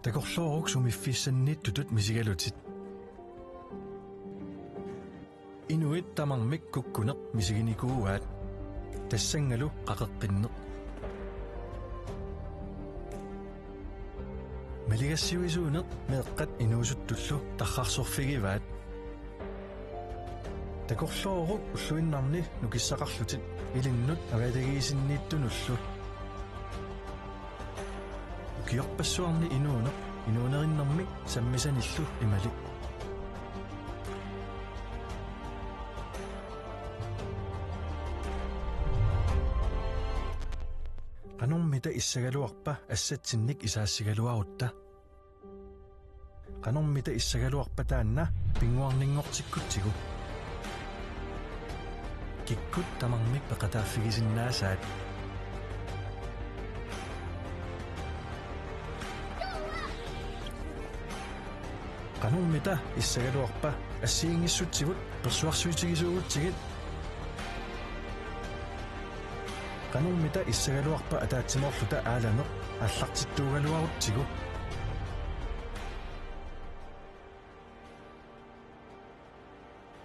Takorluoruq sumiffissannittutut misigalutit. Inuit tamarmik kukkuneq misiginikuuaat tassangalu qaqeqqinneq. Maligassiuisuuneq meeqqat inuusuttullu tarrarsorfigivaat. Takorluoruq ulluinnarni nukissaqarlutit ilinnut agatagiisinniittunullu. Kiorpassuarni inuunerinnarmik sammisanillu imalik. Qanormita issagaluarpa assatsinnik isaassigaluarutta. Qanormita issagaluarpa taanna pinguarninngortikkutigu. Kikkut tamarmik peqataaffigisinnaassaat. Qanormita issagaluarpa assiingissutsigut persuarsuutigisuugutsigit. Qanormita issagaluarpa ataatsimorluta aalaneq аллартиттуугалуаруттигу.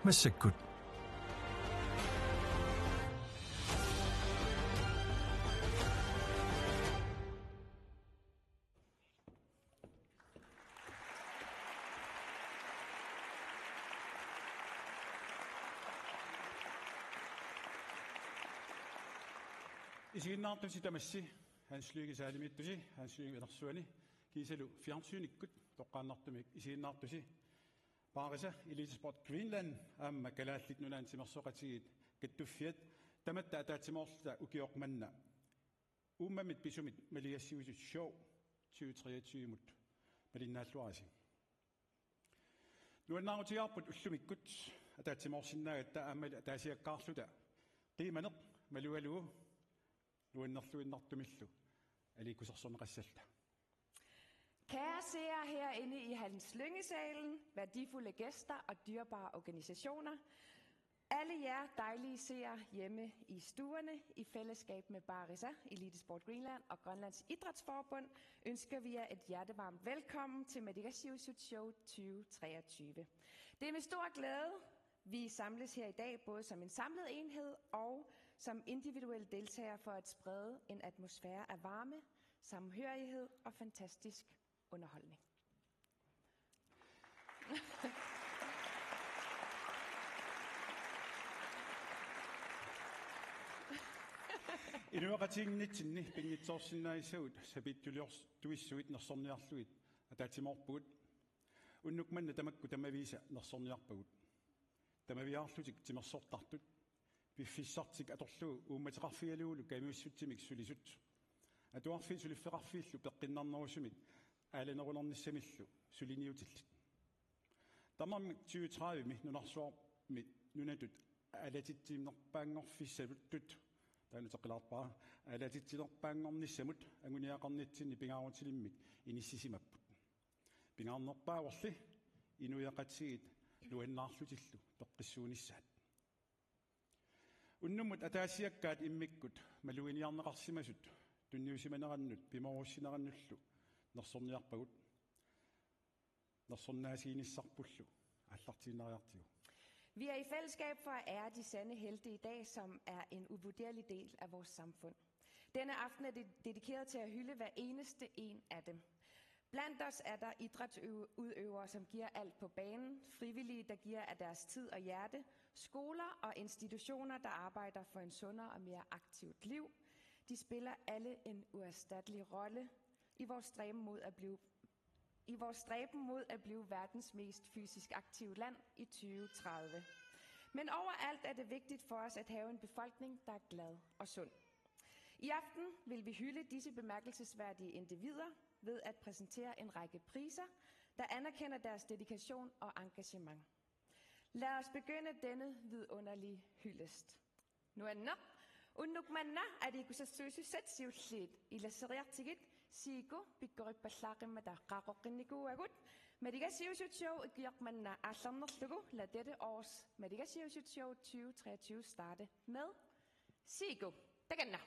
Массаккут. Isiginnaartusi tamassi Hans Lykke saalimittusi Hans Lykke enersuani kiisalu fjernsynikkut toqqaannartumik isiginnaartusi Paarisa Elitesport Greenland aamma kalaallit nunaan simersoqatigit kattuffiat tamatta ataatsimorluta ukioqmanna uummamit pisumit maligassiusut show 2023 mut malinnaalluarasi nuannaarutiarput ullumikkut ataatsimorsinnaaгаtta aammal taasiakkaarluta qiimaneq malualugu Kære seere herinde i Hans Lynge-salen, værdifulde gæster og dyrebare organisationer, alle jer dejlige seere hjemme i stuerne i fællesskab med Barisa, Elitesport Greenland og Grønlands Idrætsforbund, ønsker vi jer et hjertevarmt velkommen til Madigashiusut Show 2023. Det er med stor glæde, vi samles her i dag, både som en samlet enhed og som individuelle deltagere for at sprede en atmosfære af varme, samhørighed og fantastisk underholdning. Inuaqatiginnitsinni pingitsoorsinnaissagut sapittuliors tuissuit nersorniarluit ataatimorpugut unnukmanna tamakku tamaviisa nersorniarpagut tamaviarlutik timersortartut piffissartik atorlugu uummateqarfialuulu kamiussutsimik sulisut atuarfi sulifferarfiillu peqqinnarnerusumit aalanerulernissamillu suliniutillit tamarmik 2030 nunarsuarmit nunatut alatittiimnerpaangorfissaluttut taanutaqqilaarpara alatittinerpaangornissamut anguniaqarnitsinni pingaarutilimmik inississimapput pingaarnerpaavorli inuyaqatigit luannaarlutillu peqqissuunissaat unnumut ataasiakkaat immikkut maluiniarneqarsimasut tunniusimanerannut pimerussinerannullu nersorniarpagut nersornaasiinissarpullu аллартииннариартигу. Vi er i fællesskab for at ære de sande helte i dag, som er en uvurderlig del af vores samfund. Denne aften er dedikeret til at hylde hver eneste en af dem. Blandt os er der idrætsudøvere, som giver alt på banen, frivillige, der giver af deres tid og hjerte, skoler og institutioner, der arbejder for en sundere og mere aktivt liv. De spiller alle en uerstattelig rolle i vores stræben mod at blive verdens mest fysisk aktive land i 2030. Men overalt er det vigtigt for os at have en befolkning, der er glad og sund. I aften vil vi hylde disse bemærkelsesværdige individer ved at præsentere en række priser, der anerkender deres dedikation og engagement. Lad os begynde denne vidunderlige hyldest. Nu er nok. Unnukmanna adikusassuusussatsillit ilaseriartigit siigu pikkorippallaaqimata qaaqoqqinikuagut Madigashiusut Show iqiormanna aallarnerlugu lad dette års Madigashiusut Show 2023 starte med Siigu. Takanna.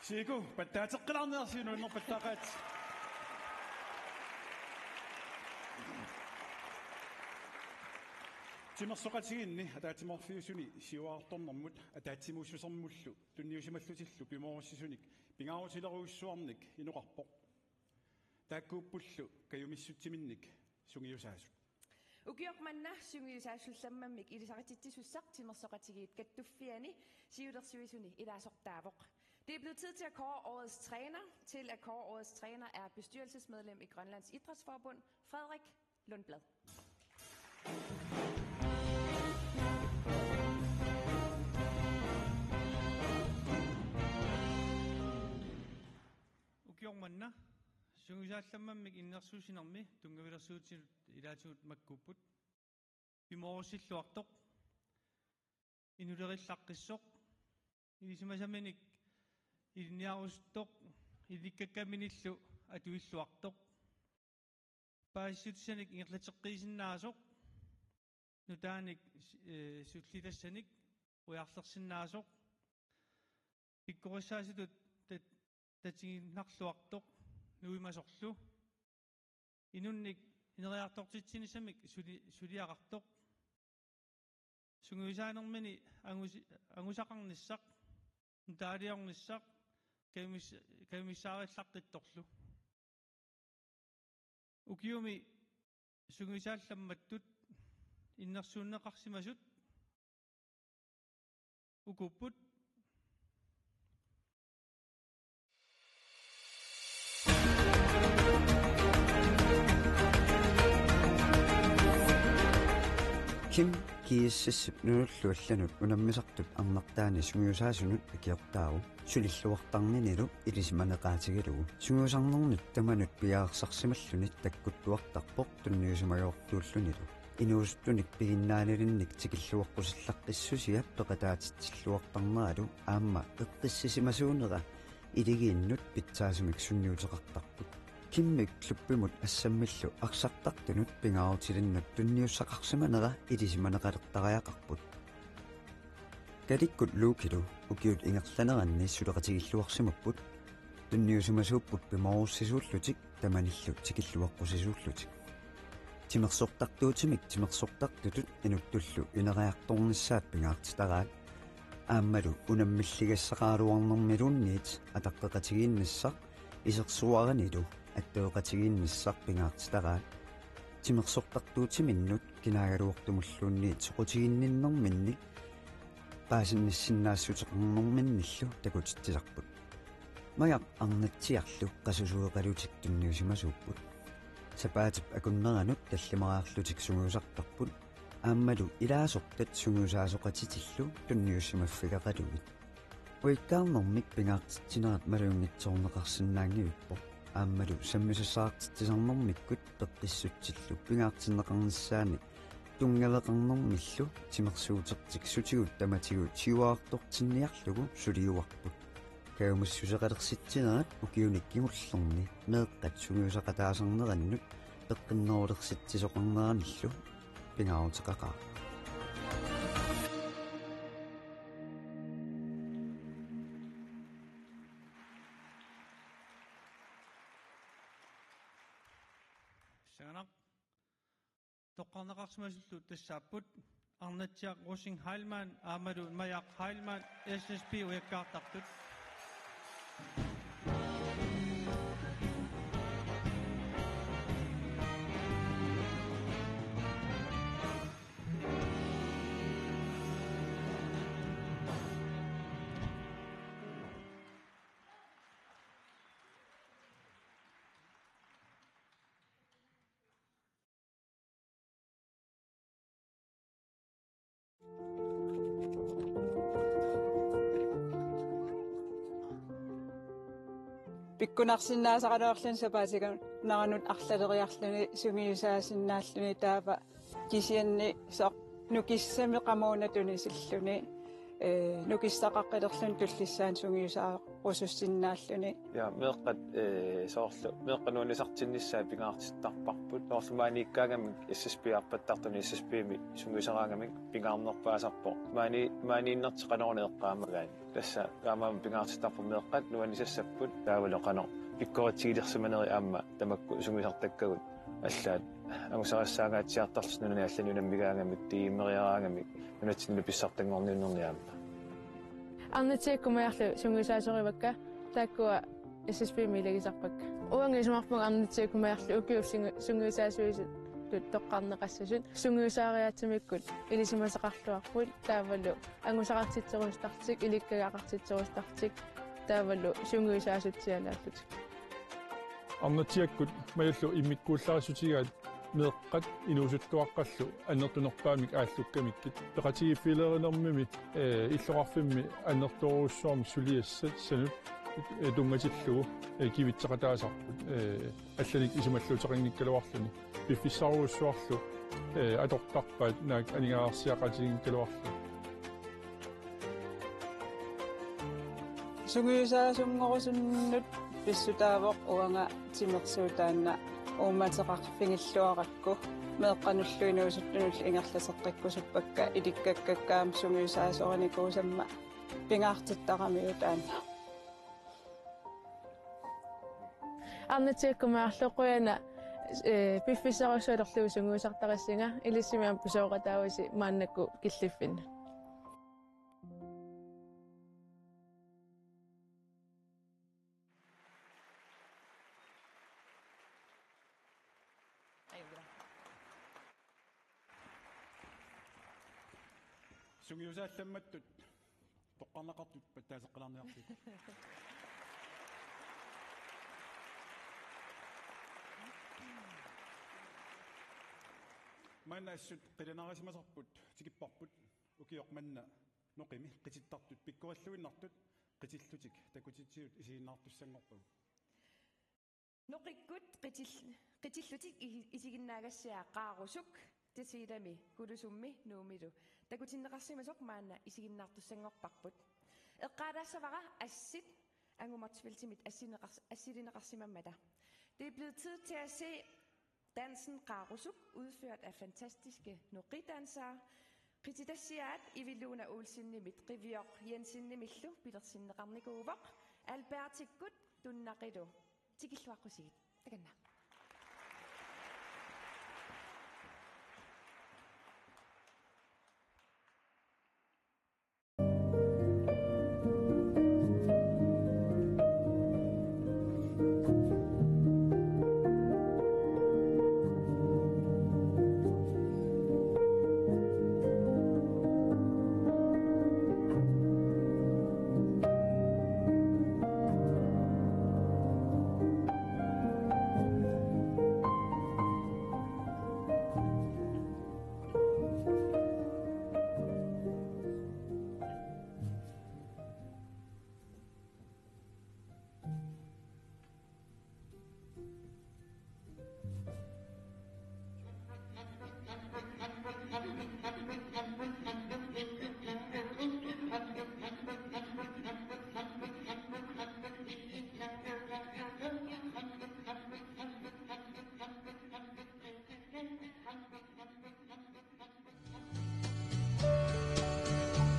Siku, pattaatiqqalarniarsiinu innerpattaqaat. Timersoqatiginni ataatsimorfiusuni siuaartornermut ataatimuususermullu tunniusimallutillu pimoorussisunik pingaarutileruussuarnik inuqarpoq taakkuuppullu kajumissuttiminnik sungiusaasut. Ukiormanna sungiusaassullammamik ilisaqatittisussaq timersoqatigiit kattuffiani siulersuisuni ilaasortaavoq. Det er blevet tid til at kåre årets træner. Til at kåre årets træner er bestyrelsesmedlem i Grønlands Idrætsforbund, Frederik Lundblad. Ukiormanna sungiusaassammamik innersuusinermi tungavilersuutil ilaatuut makkupput pimoorusilluartoq inulerillaqissoq ilisimasaminik iliniarusttoq ilikkakkaminillu atuilluartoq paassutsanik ingirlateqqiisinnaasuq nutaanik sullitassanik ujarlersinnaasoq pikkorissaasitut tatiginnarluartoq nuimasorlu inunnik ineriartortitsinissamik suliaqartoq sunguisaanermini angusaqarnissaq nutaaliornissaq kayumissaarillaqqittorlu ukiumi sunguisaallammattut innersuunneqarsimasut ukupput Kim kiississip nululluallanut unammisartut arnartaani sungiusaasunut akiortaaru sulilluartarninilu ilisimaneqaatigilugu sungiusarnernet tamanut piaarsarsimallunit takkuttuartarpoq tunniusimajoortuullunilu inuusttunik piginnaanilinnik tikilluaqqusillaqқиссусиа peqataatitsilluartarneralu aamma eqqissisimassuunera iligiinnut pitsaasumik sunniuteqartarput kimmik kluppimut assammillu arsartartunut pingaarutilinnut tunniussaqarsimanera ilisimaneqalertariaqarput kalikkut luukilu ukiut ingerlaneranni suleqatigilluarsimupput tunniusimasuupput pimoorussisuullutik tamanillu tikilluaqqusisuullutik timersortartuutimik timersortartutut inuttullu ineriartornissaat pingaartitaraat aammalu unammilligassaqaaluarnermiluunniit ataqqeqatigiinnissaq isersuaranilu аттуоqatigiinnissaq pingaartitaraat timersortartuutiminnut kinaagaluortumulluunniit soqutiginninnerminnik qaasinnissinnaassuteqarnerminnillu takutittisarput majaq arnatsiarlu qasusueqalutik tunniusimasuupput sapaatip akunneranut tallimaraarlutik sungiusartarput aammalu ilaasortat sungiusaasoqatitillu tunniussimaffigaqalugit uikkaarnermik pingaartittinerat maluungitsoorneqarsinnaangiuppoq aammalu sammisasaartittisarnermikkut peqqissutsillu pingaartinneqarnissaani tungaveqarnermillu timersuutertik sutigut tamatigut siuaartortinniarlugu suliuarput kayumussuseqalersitsinerat ukiunik kingullerni meeqqat sungiusaqataasarnerannut peqqinnerulersitsisoqarneranillu pingaarutеqaqaa Sanganak toqqarneqarsimasullu tassaaput arnatsiaq Rosing Heilmann Amadou Majaq Heilmann SSP ujakkaartartut pikkunarsinnaasaqaleorlun sapaatigan naranut arlaleriarluni sumiusaasinnaalluni taapa kisianni soq nukissami qamuunatuni silluni nukissaqaqqilerlun tullissaan sumiusaa rusussinnaalluni ja meeqqat soorlu meeqqanuunisartinnissaa pingaartittarparput soorlumaaniikkaangamik issspiarpattartuni issspiimi sunguiseraangamik pingaarnerpaasarpo maaniinnertiqanorneeqqaamagaani tassa gaamaam pingaartittarpu meeqqat nuanisassapпут taavaloqano pikkoritigilersumaneri aamma tamakku sunguisartakkagut аллаат агусарассаагаатсиартарлснуни алланунаммигаангамик тииммериараангамик нунатсинну писсартангорниуннерниаама арнатиаккумаарлу сунгисаасоривакка тааккуа SSB милагисарпакка уангисумарпунга арнатиаккумаарлу укиуп сунгисаасуисут тоққарнеқассасут сунгисаариаатсимиккут илисимасеқарлуарпут таавалу ангусақартитсерустартик иликкагаақартитсерустартик таавалу сунгисаасутсиалааллут арнатиаккут маяллу иммиккуулларисутигаат meeqqat inuusuttuaqqallu annertunerpaamik ааллуккамиккит пеқатигиффилеринермими иллоқарфимми аннерторуусsuarmi сулиассат санут тунгатиллугу кивитсеқатаасарпут алланик исумаллуутеқингиккалуарлуни пиффиссаруусsuarlu атортарпаат наак анигаарсиақатигинккалуарлу сунгисаасунгорусуннут писсутаавоқ уанга тимерсуутаанна ууматеқарфингиллуаракку меэққануллуинуусуттунулли ингерласеққиккусуппакка иликкаккаккаам сунгисаасориникуусамма пингаартиттарамиутаана арнатиаккумаарлоқуяна пиффисарусуалерлугу сунгуисартарассинга илиссимиам пусооқатаависи мааннакку киллиффинна сунгиусаалламматтут тоққарнеқартут паттаасеққаларниартут маннаассут қилинарисимасарпут тикиппарпут укиоқманна ноқими қититтартут пиккуаллуиннартут қитиллутик такутитсиут исигиннаартуссангорпагу ноқиккут қитиллутик исигиннаагассиа қаарусук тисилами кулусумми нуумилу такутиннеқарсимасоқ маана исигиннаартуссангорпарпут эққаадассавара ассит ангумартивилтимит ассилинеқарсимаммата. Det er blevet tid til at se dansen Qarusuk udført af fantastiske noqidansere. Qititassiaat ivilluuna uulsinnimit Qivior Jensinnimillu pilersinneqarnikuuvoq Albertikkut tunnaqilu tikilluaqqusigit takanna.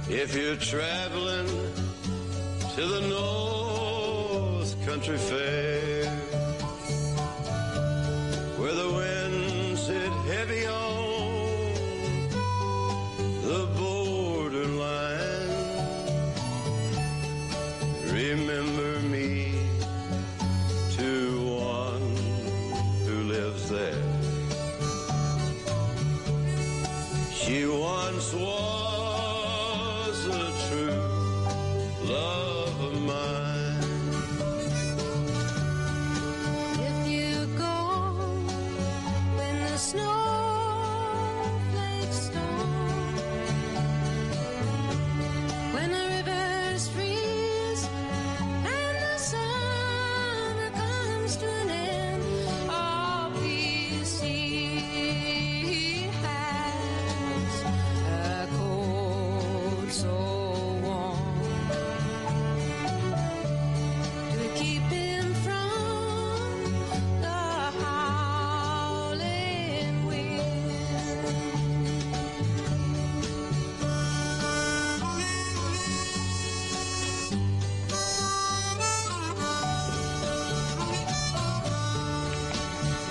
If you're traveling to the North Country Fair, where the winds hit heavy on the borderline, remember me to one who lives there. She once was a true love of mine.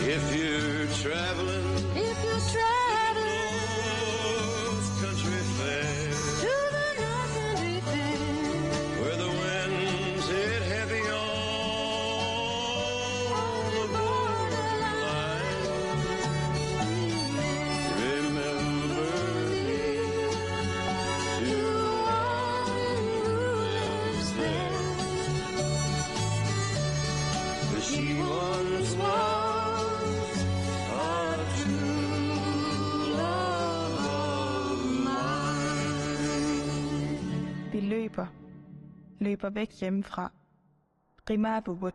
If you're traveling, North Country Fair, where the winds hit heavy on the borderline, remember me to one who lives there. She once was a true love of mine. Vi løber væk hjemmefra. Rimmer Bubut.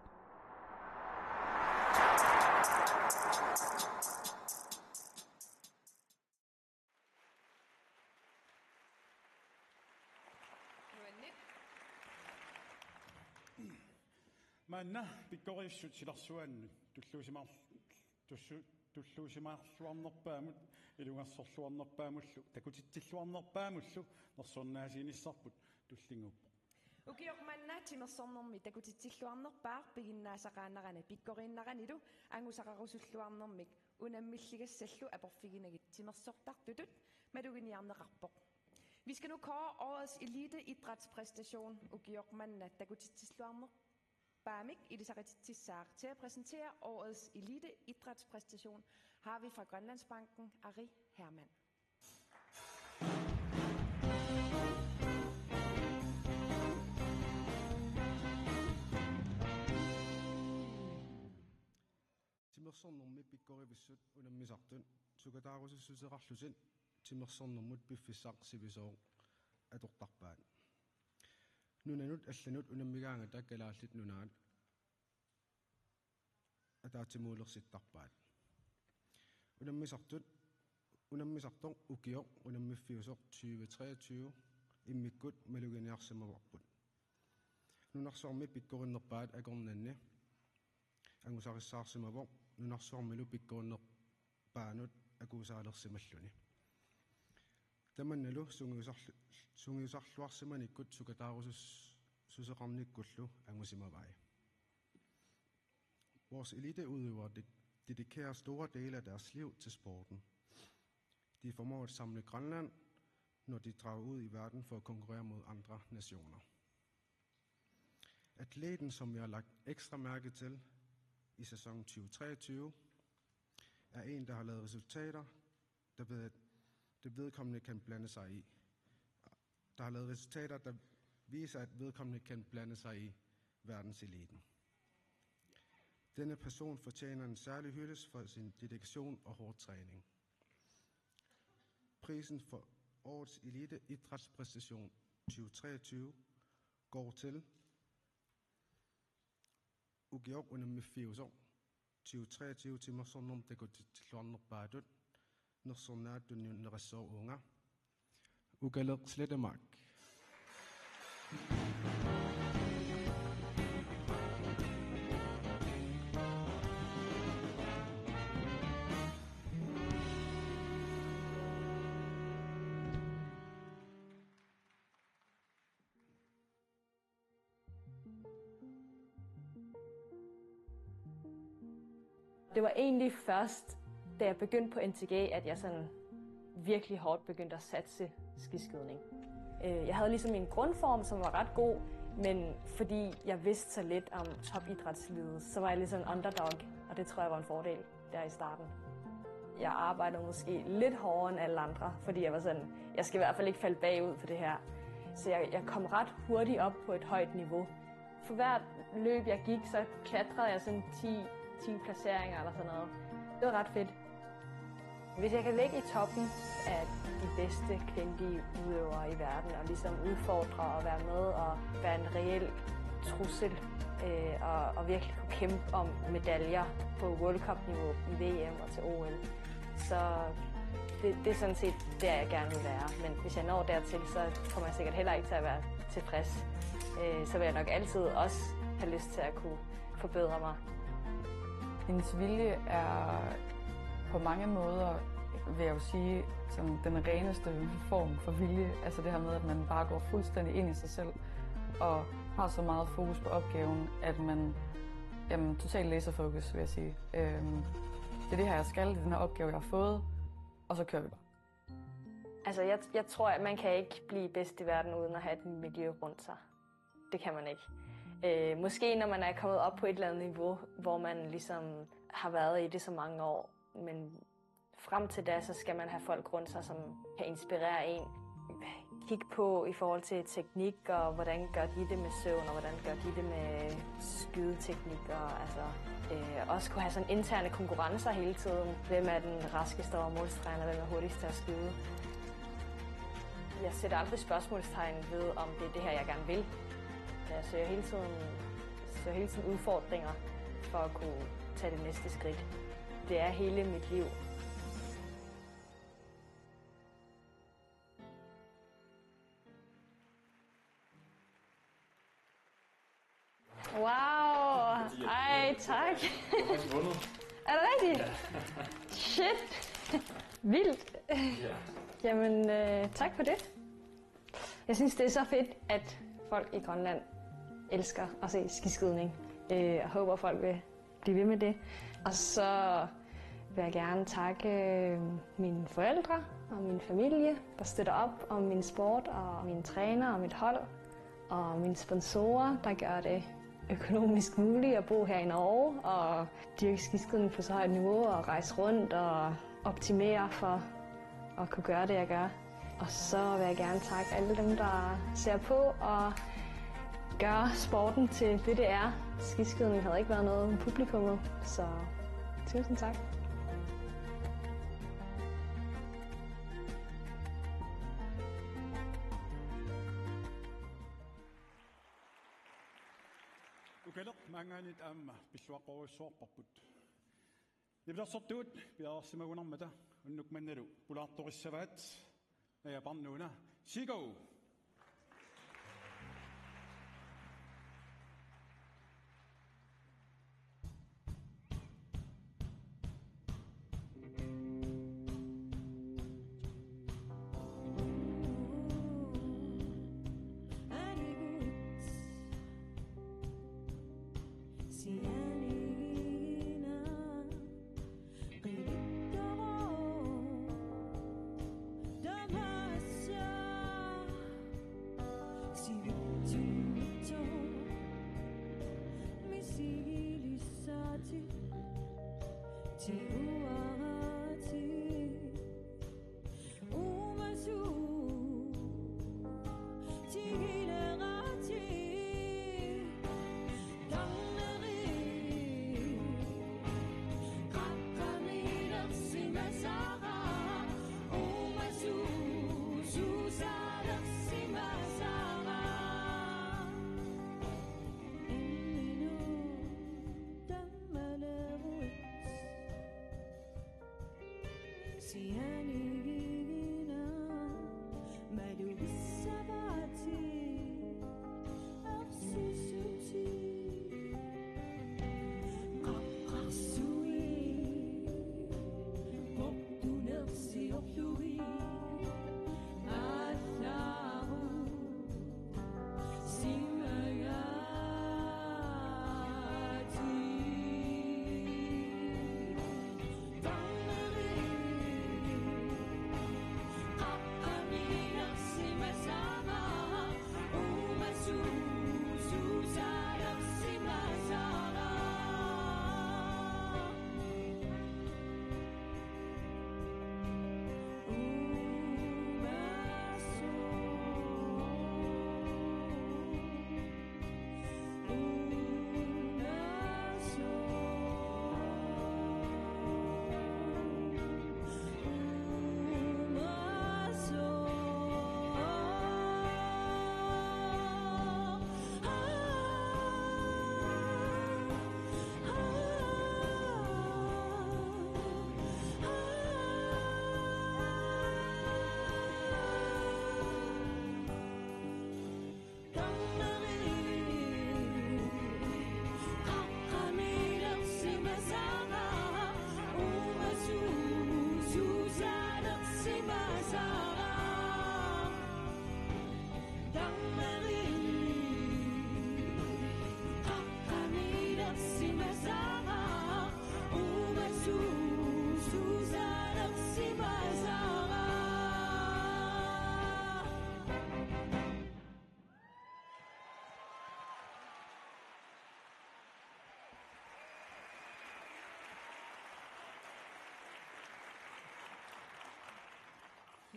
Manna pikkorissut silarsuannut tulluusimaarluarnerpaamut ilungassorluarnerpaamullu takutitsilluarnerpaamullu nersornaasiinissarput tullinguuppo. Ukiormanna timersornermi takutitsilluarnerpaar piginnaasaqaanarana pikkoriinnaranilu angusaqarusulluarnermik unammilligassallu aporfiginagit timersortartutut maluginiarneqarpoq. Vi skal nu kåre årets eliteidrætspræstation Ukiormanna takutitsilluarner Bamik i det Saratitsar. Til at præsentere årets eliteidrætspræstation har vi fra Grønlandsbanken Ari Hermann. Timersornermi pikkorivissut unammisartun sukataarusussuserarlusin timersornermut piffissaq sivisoor atortarpaat. Nunanut allanut unammigaanga takkalaallit nunaat ataatimuulersittarpaat. Unammisartor ukior unammifiusoq 2023 immikkut maluginiarsamavarput. Nunarsormi pikkorinnerpaat akornanni angusarissaarsимавоq nunarsormilu pikkorinnerpaanut akuusaalersimalluni. Tamannalu sungiusarluarsimanikkut sukataarusussuseqarnikkullu angusimavai. Vores eliteudøvere dedikerer store dele af deres liv til sporten. De formår at samle Grønland, når de drager ud i verden for at konkurrere mod andre nationer. Atleten, som vi har lagt ekstra mærke til i sæson 2023, er en, der har lavet resultater, det vedkommende kan blande sig i. Der har lavet resultater, der viser, at vedkommende kan blande sig i verdenseliten. Denne person fortjener en særlig hyldest for sin dedikation og hård træning. Prisen for årets eliteidrætspræstation 2023 går til Ukiok unammifiusoq 2023 timersornerm takutitluarnerpaatut nersornaattunniunneqassoorunga ukaleq sletemak. Det var egentlig først, da jeg begyndte på NTG, at jeg sådan virkelig hårdt begyndte at satse skiskydning. Jeg havde ligesom en grundform, som var ret god, men fordi jeg vidste så lidt om topidrætslivet, så var jeg lidt sådan en underdog, og det tror jeg var en fordel der i starten. Jeg arbejdede måske lidt hårdere end alle andre, fordi jeg var sådan, jeg skal i hvert fald ikke falde bagud på det her. Så jeg kom ret hurtigt op på et højt niveau. For hvert løb jeg gik, så klatrede jeg sådan 10 placeringer eller sådan noget. Det var ret fedt. Hvis jeg kan ligge i toppen af de bedste kvindelige udøvere i verden, og ligesom udfordre og være med og være en reel trussel, og virkelig kunne kæmpe om medaljer på World Cup-niveau i VM og til OL, så det er sådan set der, jeg gerne vil være. Men hvis jeg når dertil, så kommer jeg sikkert heller ikke til at være tilfreds. Så vil jeg nok altid også have lyst til at kunne forbedre mig. Hendes vilje er på mange måder, vil jeg jo sige, som den reneste form for vilje. Altså det her med, at man bare går fuldstændig ind i sig selv og har så meget fokus på opgaven, at man totalt laserfokus, vil jeg sige. Det er det her, jeg skal, det er den her opgave, jeg har fået, og så kører vi bare. Altså, jeg tror, at man kan ikke blive bedst i verden uden at have et miljø rundt sig. Det kan man ikke. Måske når man er kommet op på et eller andet niveau, hvor man ligesom har været i det så mange år, men frem til da, så skal man have folk rundt sig, som kan inspirere en. Kig på i forhold til teknik, og hvordan gør de det med søvn, og hvordan gør de det med skydeteknik, og altså også kunne have sådan interne konkurrencer hele tiden. Hvem er den raskeste over målstregen, og hvem er hurtigst til at skyde? Jeg sætter aldrig spørgsmålstegn ved, om det er det her, jeg gerne vil. Jeg søger hele tiden udfordringer for at kunne tage det næste skridt. Det er hele mit liv. Wow! Ej, tak. Er det rigtigt? Shit! Vildt! Jamen, tak for det. Jeg synes, det er så fedt, at folk i Grønland elsker at se skiskydning. Jeg håber, folk vil blive ved med det. Og så vil jeg gerne takke mine forældre og min familie, der støtter op om min sport og mine træner og mit hold. Og mine sponsorer, der gør det økonomisk muligt at bo her i Norge og dyrke skiskydning på så højt niveau og rejse rundt og optimere for at kunne gøre det, jeg gør. Og så vil jeg gerne takke alle dem, der ser på og gør sporten til det er. Skiskydning havde ikke været noget uden publikummet, så tusind tak. Ukalaq maangaanit aamma pilluaqoruissuarparput. Ivilersortuut piaarsimagunarmata unnukmannalu pulaartorissavaat najaparnuuna sigo.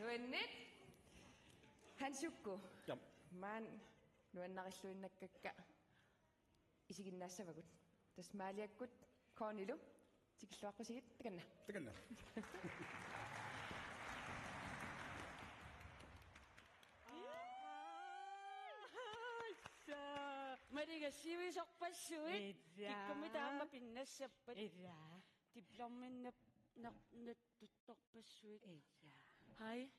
Nuannit. Hans Jukko. Ja. Man nuannarилluinnakkakka. Isiginnassavagut. Tasmaaliakkut Kornilu. Tikilluaqqusigit takanna. Takanna. Mariga sivisorpassuit kikkumitaamma pinnassappat diplommen tuttorpassuit hai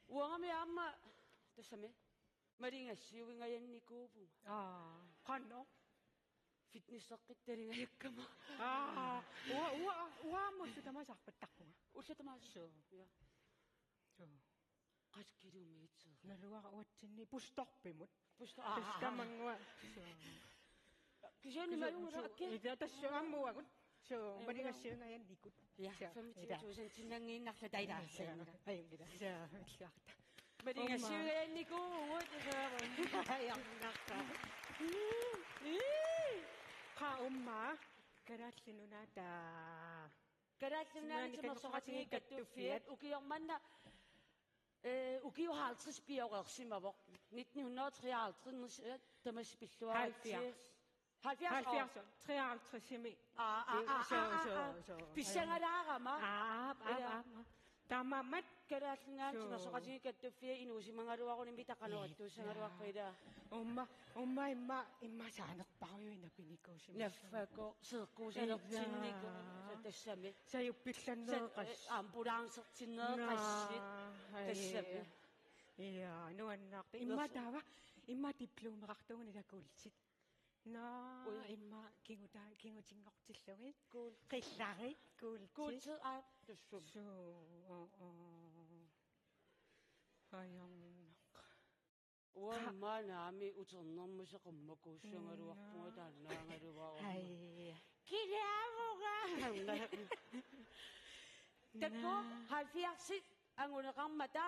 uangami amma tassame maringassiuingajanikuupu qanno fitnessaqqittarinayakkama uammussutamasarpattarpunga ullatamassu ja qaskilumiitsu naluara uatsinni pustorpimut pustor tastamangua kisani malungurakke ida tassuammuagut so maringassiungajannikut ja 25.000 tinnangiinnarla tailaarsanga ayungida saarta maringassiungajanniku ayarnarta qa umma karaallinunata karaallinnaani timersoqatigi kattuffiat ukiormanna ukiu 50 biorersimavoq 1953 tamaspilluar 70 53 pissangalaarama tamammat karaallingaan timersoqatigi kattuffia inuusimangaluaruni mitaqanerittuussangaluarpida umma imma saanerpariuina pinikuusim naffako seeqquusalertinniku tassami sayuppillanneeqas ambulansertinneeqassit tassami ja nuannaarta imma taava imma diplomerartuuni lakuulsit no imma kingutingortillugit qillarit kuulti tussum ayamnaq uammaanaami uternermuseqammakuussangaluarpunga taannaangaluvaru kilaavoga takko 70 anguneqarmata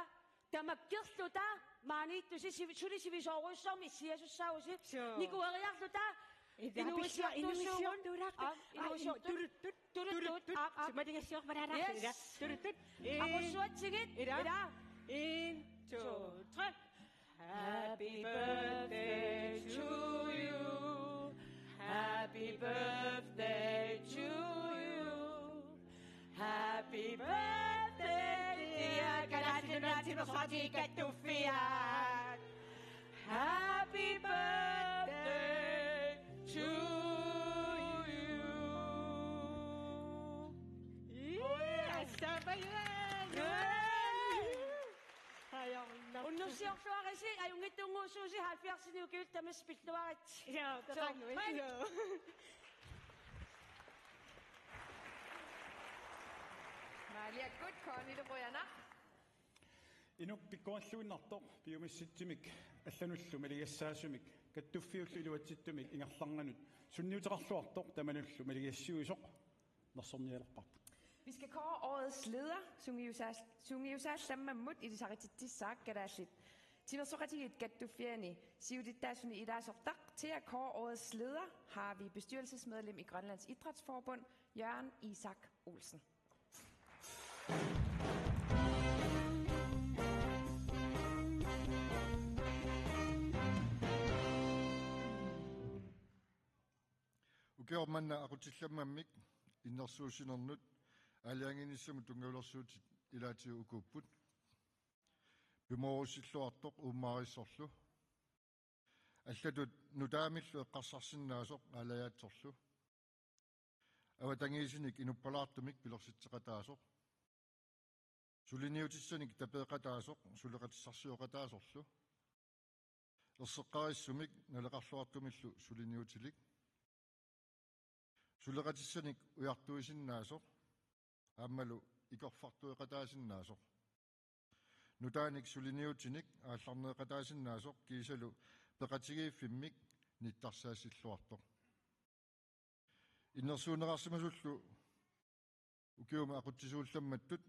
tamakkerluta maaniittusi sulisivisoorussormi issiasussaavusi nikueriarluta Happy birthday to you. Happy birthday to you. Happy birthday dear Karaatinati Masati Kattufiat. Happy birthday to you. Unnusiorluarisi ajungittunguussuusi 70 tamaspilluarit. Ja, taranguit. Maaliakkut Kornilu Inuk pikkualluinnartoq piumissitsimik аллануллу малигассаасумик каттуффиуллу илуатситтумик ингерларнанут сунниутеқарлуарторқ тамануллу малигассуисоқ нерсорниалерпарпут. Vi skal kåre årets leder, Sungiusas Sammamut i det saritittissaak kadaallit. Timersoqatigit kattufiani siudittaasuni ilaasortaq. Til at kåre årets leder har vi bestyrelsesmedlem i Grønlands Idrætsforbund, Jørgen Isak Olsen. Ukeormanna aqutillammammik innersuusinernnut alianginissumut tungaulorsuutit ilaatiu ukuupput pimorussilluartoq uummarissorlu аллатут нутаамиллу эққарсарсиннаасоқ алаяатсорлу аватангиисиник инуппалаартумик пилерситсеқатаасоқ сулиниутиссаник тапеэқатаасоқ сулеқатиссарсиоқатаасорлу ерсеққариссумик налеқарлуартумиллу сулиниутилик сулеқатиссаник уяртуисиннаасоқ ааммалу икорфартуэқатаасиннаасоқ нутааник сулиниутиник аалларнеэқатаасиннаасоқ кисалу пеқатигииффиммик ниттарсаассиллуартоқ иннерсуунеқарсимасуллу укиума ақутсисуулламматтут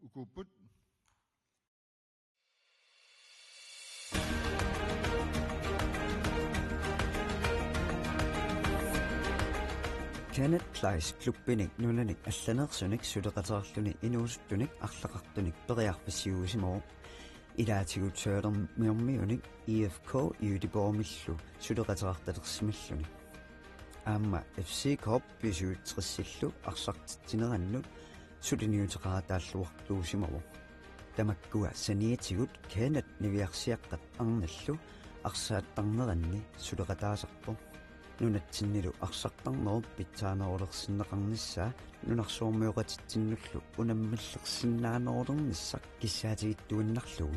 укууппут Kenneth Kleis klubbinik nunanik allanersunik suleqaterluni inuusuttunik arlaqartunik periarpassiuusimoo ilaatigut miormiunik IFK Göteborgmillu suleqaterartalersimalluni aamma FC Corp bisuutrissillu arsartittinerannut suliniuteqarataalluartuusimoo tamakkua saniatigut Kenneth niviarsiaqqat arnallu arsaattarneranni suleqataasarpo nunatsinnilu arsartarnerup pitsaanerulersinneqarnissaa nunarsuormiuqatittinnullu unammallersinnaanerulernissak kissaatigittuinnarlugu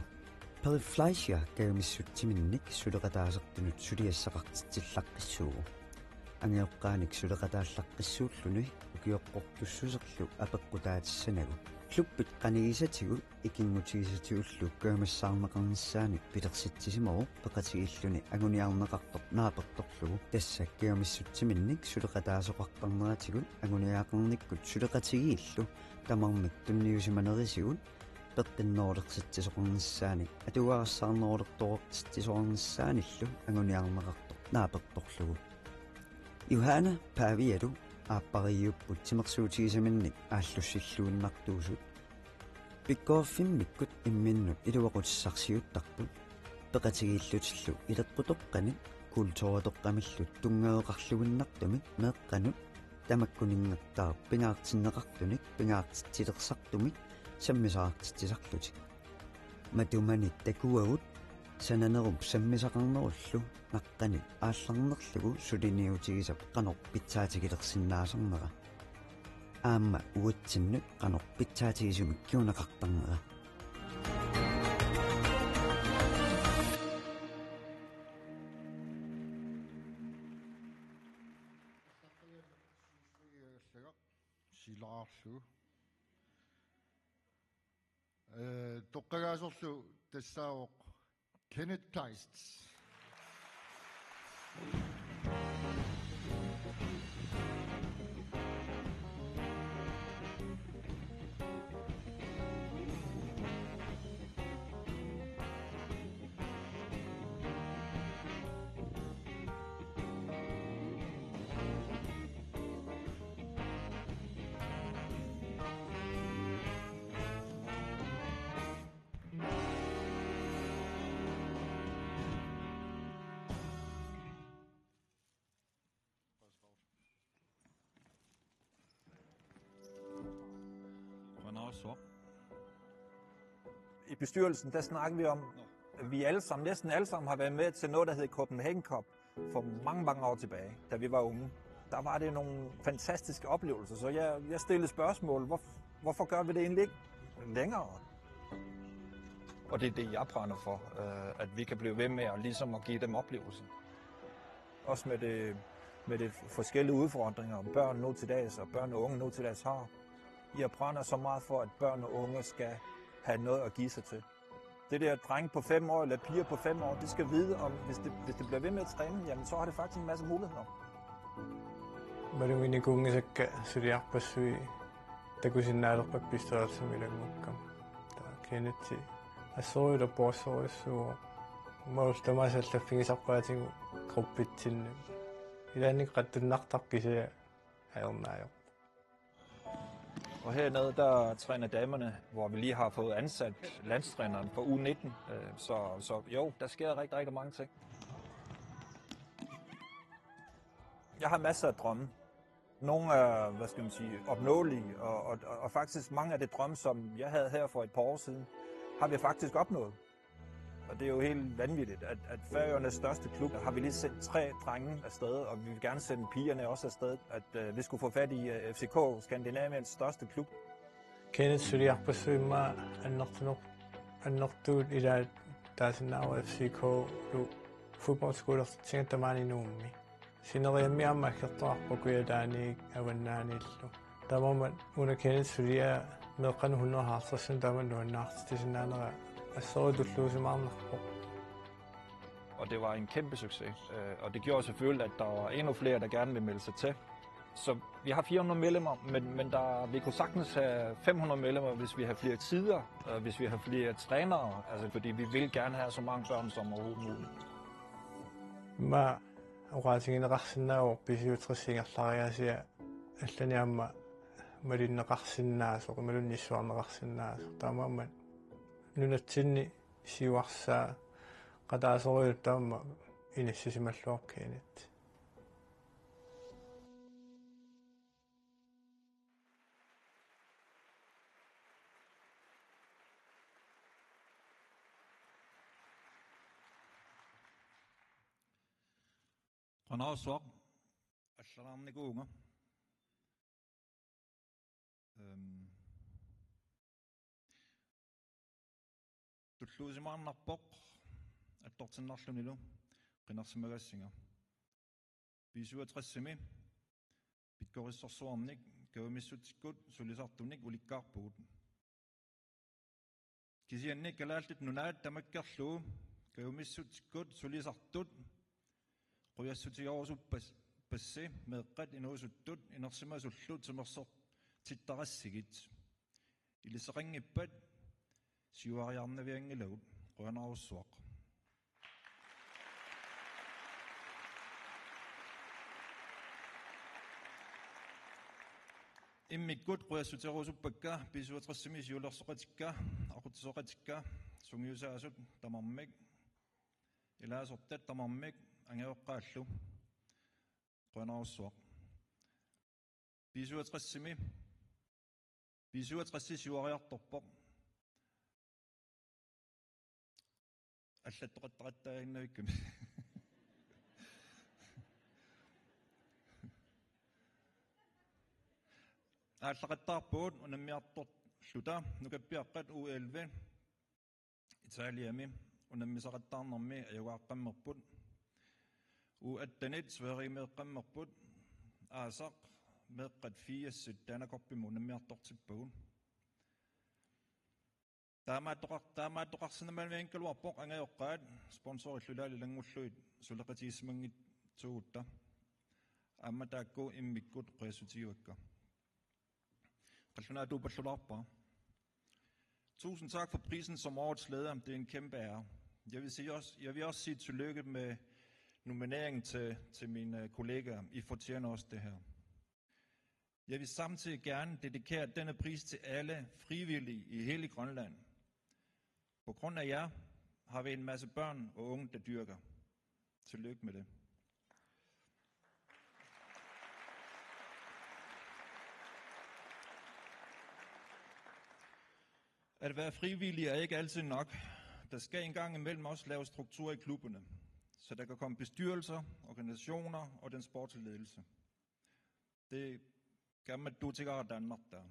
Peri Fleischer kaumissuttiminnik suleqataasertunut suliassaqartittillaqqissuugu angeoqqaanik suleqataallaqqissuulluni ukioqqortussuserlu apeqqutaatissanagu klubbit qanigisatigut ikingutigisatiullu kaamassaarneqarnissaanik pilersitsisimoo peqatigilluni aguniarneqartoq naapertorlugu tassakkiamissuttiminnik suleqataasoqartarneratigut aguniaaqernikkut suleqatigiillu tamarnik tunniusimanerisigut peqqinnoorleqsitsisoqarnissaanik atuaarsaarnerulertoortittisoqarnissaanillu aguniarneqartoq naapertorlugu Johanna Pavialu aappariupput timersuutigisaminnik aallussilluunnartuusut pikkooffimmikut imminnut iluaqutissarsiuttarput peqatigillutillu ileqqutoqqanit kultoritoqqamillut tungaeqarluginnartumik meeqqanut tamakkuningertaa pingaartinneqartunik pingaartittilersartumik sammisaartittisarlutik matumanit takuagut sananerup sammisaqarnerullu naqqanit aallarnerlugu suliniutigisap qanorpitsaatigilерсиннаасарнера аама уутсиннут qanorpitsaatigисумик киунақартарнера силаарсу тоққагаасорлу тассаавоқ Kenneth Kleist. I bestyrelsen, der snakker vi om, at vi næsten alle sammen har været med til noget, der hed Copenhagen Cup for mange, mange år tilbage, da vi var unge. Der var det nogle fantastiske oplevelser, så jeg stillede spørgsmål, hvorfor gør vi det egentlig ikke længere? Og det er det, jeg brænder for, at vi kan blive ved med at give dem oplevelsen. Også med de forskellige udfordringer, børn nu til dags og børn og unge nu til dags har. Jeg brænder så meget for, at børn og unge skal have noget at give sig til. Det der drenge på 5 år eller piger på 5 år, de skal vide, om hvis det bliver ved med at træne, jamen så har det faktisk en masse muligheder. Malumini kungisakka suliarpassui takusinnaalerpappistoorsumilagukkam. Kennetti assoruila poorsorussuu maultamaasallaffigisarpaatigu gruppitsinnu. Ilaannik qattunnartarkisia aernaajoq. Og hernede, der træner damerne, hvor vi lige har fået ansat landstræneren for U19. Så jo, der sker rigtig, rigtig mange ting. Jeg har masser af drømme. Nogle er, opnåelige, og faktisk mange af de drømme, som jeg havde her for et par år siden, har vi faktisk opnået. Og det er jo helt vanvittigt, at Færøernes største klub har vi lige sendt 3 drenge afsted, og vi vil gerne sende pigerne også afsted, at vi skulle få fat i FCK, Skandinaviens største klub. Kenneth suliarpassuimma annortuut ila taasinnaava FCK lu fodboldskolertingattamaani nuummi. Sineriammiamma kertoarpakuiataaniik avannaaniillu. Tamammat una Kenneth sulia meeqqanu 150 taman nuannaartitisinnaanera. Og det var en kæmpe succes, og det gjorde selvfølgelig, at der var endnu flere, der gerne ville melde sig til. Så vi har 400 medlemmer, men vi kunne sagtens have 500 medlemmer, hvis vi har flere tider, hvis vi har flere trænere, altså fordi vi vil gerne have så mange børn som overhovedet muligt. Ma uqaatigineqarsinnaagoq pisiutrissiingerlariasia алланиамма малиннеқарсиннаасоқ малуннисsuarneqarsinnaasоқ таамааммат нунатсинни сиуарсаа qataasoriut таамма инассисималлуаркиинат qanaasuaq аллараарникуунга туллуусимаарнарпоқ аттортиннарлунилу qinarsimaгассинга писуатрассими пиккориссорсуарник кавамиссутиккут сулисартуник уликкаарпугут кисианник калаалтут нунаат тамаккерлуу кавамиссутиккут сулисартут quyassutiorusuppas passi meeqqat inuusuttut inersimasullut sumersoq tittarassigiit iliseqanngippat siuariarnaviangilagut quyanarussuaq immikkut quyassutiorusupakka pisuatrassimi siulersoqatikka aquttisoqatikka sungiusaasut tamarmik ilaasortat tamarmik angeoqqaallu quyanarussuaq pisuatrassimi pisuatrassi siuariartorpoq аллаттоқаттақаттаагиннавикками ааллақаттаарпуут унаммиартор лута нукаппиаққат U11 Италиами унаммисақаттаарнэрми аюгааққаммерпут U18 Sverige-meeqqammerput aasaq meeqqat 4 taanakorpimu unammiartortippagun таамааттоқарсинамаавианкалуарпоқ ангаёққаат спонсориллулаали лангуллуит сулеқатигисмангит тугутта амматаакку иммиккут қиассутигуакка qallunaatu pallularpa. Tusind tak for prisen som årets leder. Det er en kæmpe ære. Jeg vil også sige tillykke med nomineringen til mine kollegaer. I fortjener også det her. Jeg vil samtidig gerne dedikere denne pris til alle frivillige i hele Grønland. På grund af jer har vi en masse børn og unge, der dyrker. Tillykke med det. At være frivillig er ikke altid nok. Der skal engang imellem også lave struktur i klubberne, så der kan komme bestyrelser, organisationer og den sportslige ledelse. Det kan man dutikere Danmark der.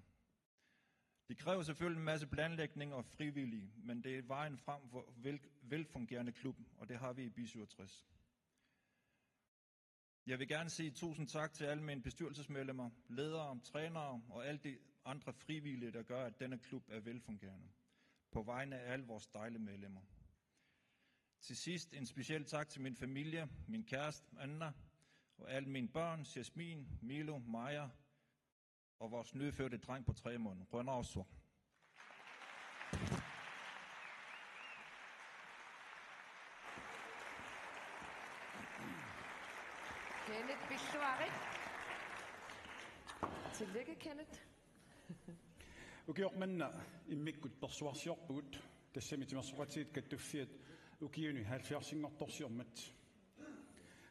Det kræver selvfølgelig en masse planlægning og frivillige, men det er vejen frem for velfungerende klub, og det har vi i B67. Jeg vil gerne sige tusind tak til alle mine bestyrelsesmedlemmer, ledere, trænere og alle de andre frivillige, der gør, at denne klub er velfungerende. På vegne af alle vores dejlige medlemmer. Til sidst en speciel tak til min familie, min kæreste Anna, og alle mine børn, Jasmin, Milo, Maja og vores nyfødte dreng på 3 måneder, Rønnersor. Kenneth Bishuari. Tillykke, Kenneth. Ukiormanna immikkut persuarsiorpugut tassamitimersuqatiit kattuffiat ukiuni 70-sinngortorsiormat.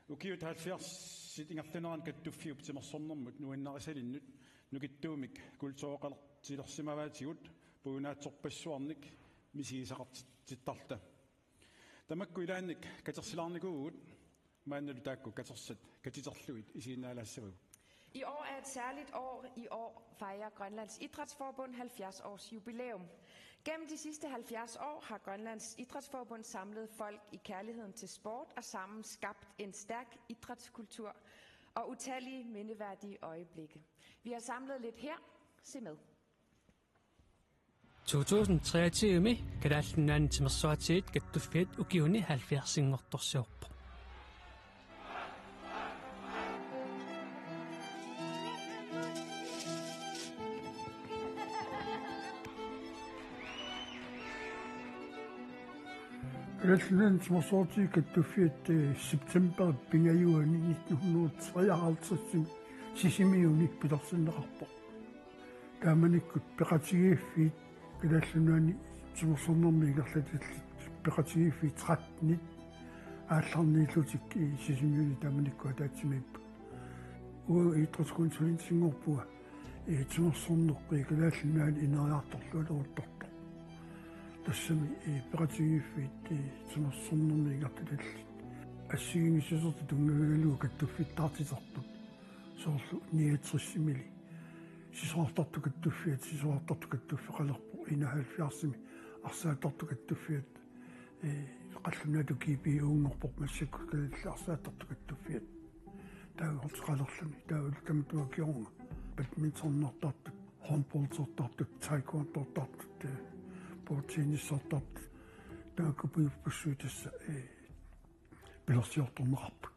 Ukiut 70 ingerluneran kattuffiup timersornermut nuinnarisalinnut nukittuumik kultuoqalertilersimavaatigut puunaatsorpassuarnik misigisaqartittarta. Tamakku ilaannik katersilaarnikuugut maannalu taakku katersat katiterluit isiinnaalaassavugut. I år er et særligt år. I år fejrer Grønlands Idrætsforbund 70 års jubilæum. Gennem de sidste 70 år har Grønlands Idrætsforbund samlet folk i kærligheden til sport og sammen skabt en stærk idrætskultur og utallige mindeværdige øjeblikke. Vi har samlet lidt her. Se med. 2023 kadaallunnaan timersuatiit kattuffiat ukiuni 70-sinngortorsiorpo. Kadaallunnaan timersuatiit kattuffiat september pingajuani 1953 сисимиуни пилэрсиннеқарпоқ тааманиккут пеқатигииффиит килааллунаани тимерсорнэрми игерлатиллит пеқатигииффиит 13 аалларнииллутик сисимиуни тааманикку таатсимииппа уа итрискун сулинсингорпуа тимерсорнерпи килааллунаани инериарторлуалуутторто тассами пеқатигииффиит тимерсорнэрми игерлатиллит ассигинgissusertu tungagaluu kattuffittartisertut soorlu 69 сисоортарту каттуффиат сисоортарту каттуффеқалерпу 71 арсаатарту каттуффиат қаллунаату кипи унгорпоқ массакку калалла арсаатарту каттуффиат таагортеқалерлуни таавал камтуакиорнга бадминтоннертартут хомполтертартут тайкуантортартут портинissортартут таакупиуппуссуутасса пилэрсиорторнеқарпут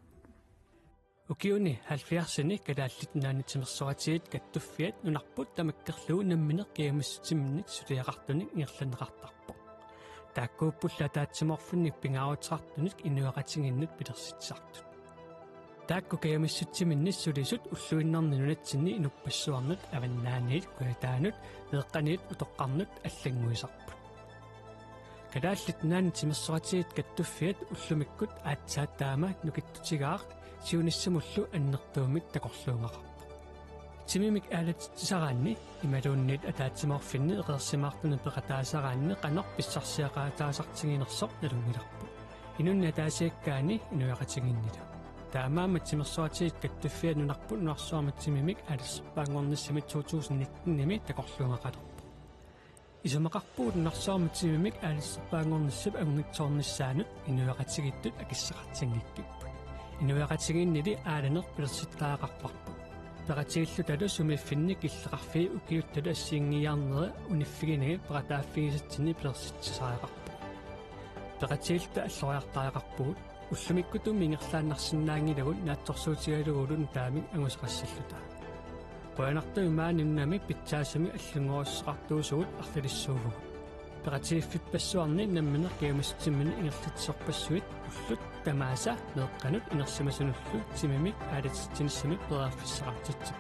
укиуни 70-сини калааллитнаанитимерсуатигит каттуффиат нунарпут тамаккерлуу намминеқ киамассутимник сулиақартуник иерланеқартарпо тааккууппулла таатсиморфунник пингаарутеқартуник инуақатингиннут пилерситсартут таакку киамассутиминни сулисут уллуиннарни нунатсинни инуппассуарнут аваннааниит куятаанут неэққаниит утоққарнут аллангуисарпут калааллитнаанитимерсуатигит каттуффиат уллумиккут аатсааттаама нукиттутигаарт сиуниссамуллу аннертуумик такорлуумақарпо тимимик аалатсараанни ималууннит атаатсиморфинни эқерсимаартуна пеқатаасараанни қанер писсарсиақаатаасартигинерсоқ налунгиларпу инунни атаасиаккаани инуяқатигиннила таамаама тимерсуатигит каттуффиа нунарпу нуарсуарма тимимик аалассерпаангорниссами 2019-ними такорлуумақалерпо исумақарпуут нуарсуарма тимимик аалассерпаангорниссап ангитсоорнissaанут инуяқатигиттут акиссақартингиккиппут инуяқатигиннили ааланер пилерситтаақарпарпу пеқатигиллу талу сумиффинни киллеқарфии укиутталу ассиингиарнера униффигинаги пеқатааффигисатсини пилерситсисаақарпу пеқатигилта аллориартаақарпугут уллумиккуту мингерлааннарсинаангилагут наатторсуутигалугулун таамик ангусеқассаллута қуянартуи мааниннами питсаасами аллунгоруссеқартуусугут арлалиссуугугут пеқатигиффиппассуарни намминер киамассутиммини ингерлатсорпассуит уллут тамааса неэққанут инерсимасунуллу тимимик аалатитсиниссамик перааффиссақартитсип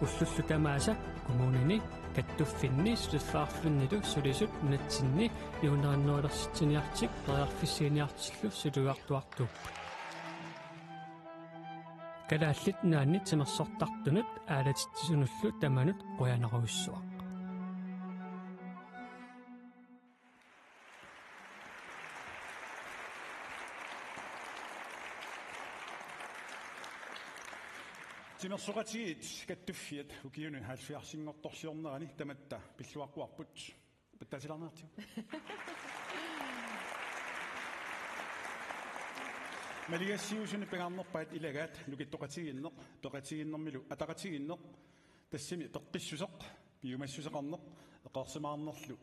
уллуллу тамааса коммунини каттуффинни сулиффаарфлуннилу сулисут нунатсинни иунериннуалерситсиниартик перааффиссииниартиллу сулуартуартууппут калааллит наанни тимерсортартунут аалатитсисунуллу таманут қуянеруйссуа тимерсуқатигит каттуффиат укиуни 70-сингорторсиорнерани таматта пиллуаққуарпут паттасиларнаартиу малигассиусуни пегарнерпаат илагаат нукиттоқатигиннеқ тоқатигиннэрмилу атақатигиннеқ тассими теққиссусеқ пиумассусеқарнеқ эқарсимаарнерлу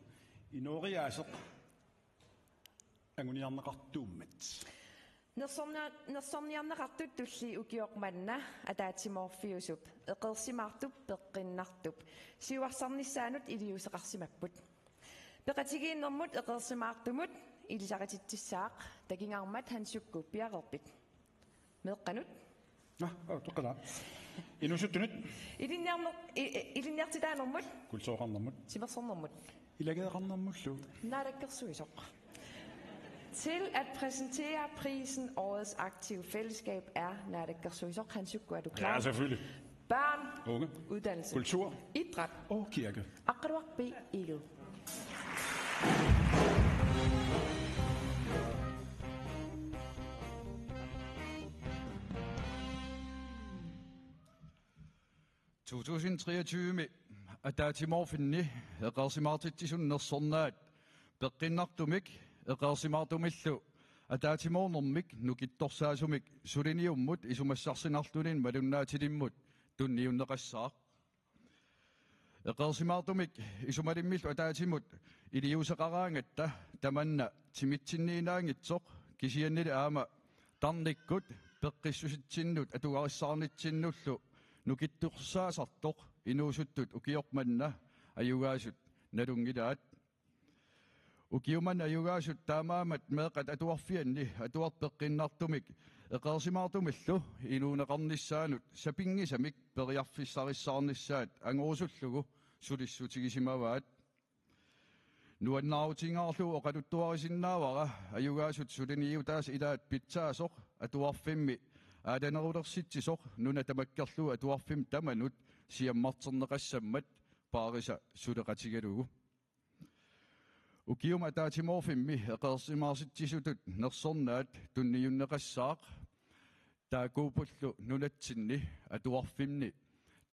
инориаасеқ ангуниарнеқартууммат нерсорниарнеқартут тулли укиоқманна атаатиморфиусуп эқерсимаартуп пеққиннартуп сиуарсарниссаанут илиусеқарсимаппут пеқатигииннэрмут эқерсимаартумут илисақатитсаақ такингаармат хансукку пиақерпит меққанут тоққала инусуттунут илинниартитаанермут кулсоқарнэрмут тимерсорнэрмут илагеэқарнэрмуллу наалаккерсуисоқ. Til at præsentere prisen Årets Aktive Fællesskab er Naalakkersuisoq. Hansukku, er du klar? Ja, selvfølgelig. Børn, unge, uddannelse, kultur, idræt og kirke. Aqarwaq B. Egel. «2023 атаатиморфинни эқарсимаартитсисуннерсорнаат пеққиннартумик эқарсимаартумиллу атаатимоорнэрмик нукитторсаасумик сулиниуммут исумассарсинарлунин малуннаатилиммут тунниуннеқассаа эқарсимаартумик исумалиммиллу атаатимут илиусеқараангатта таманна тимитсинниинаангитсоқ кисианнили аама тарниккут пеққиссуситсиннут атугариссаарнитсиннуллу нукиттурсаасартоқ инуусуттут укиорманна аюгаасут налунгилаат укиуман аюгаасут таамаамат меэқат атуарфианни атуарпеққиннартумик Eqersimaartumillu inuuneqarnissaanut sapingisamik periarfissarissаарnissaat angorusullugu sulissutigisimavaat nuannaarutingaarlu oqaluttuarisinnaavara ajugaasut suliniiutaas ilaat pitsaasoq atuarfimmi aaдаnerulersitsisoq nuna tamakkerlu atuarfim tamanut siammarterneqassammat paarisa suleqatigalugu ukiuma taatimorfimmi eqersimaarsitisutut nersornaat tunniyunneqassaaq taakuupullu nunatsinni atuarfimni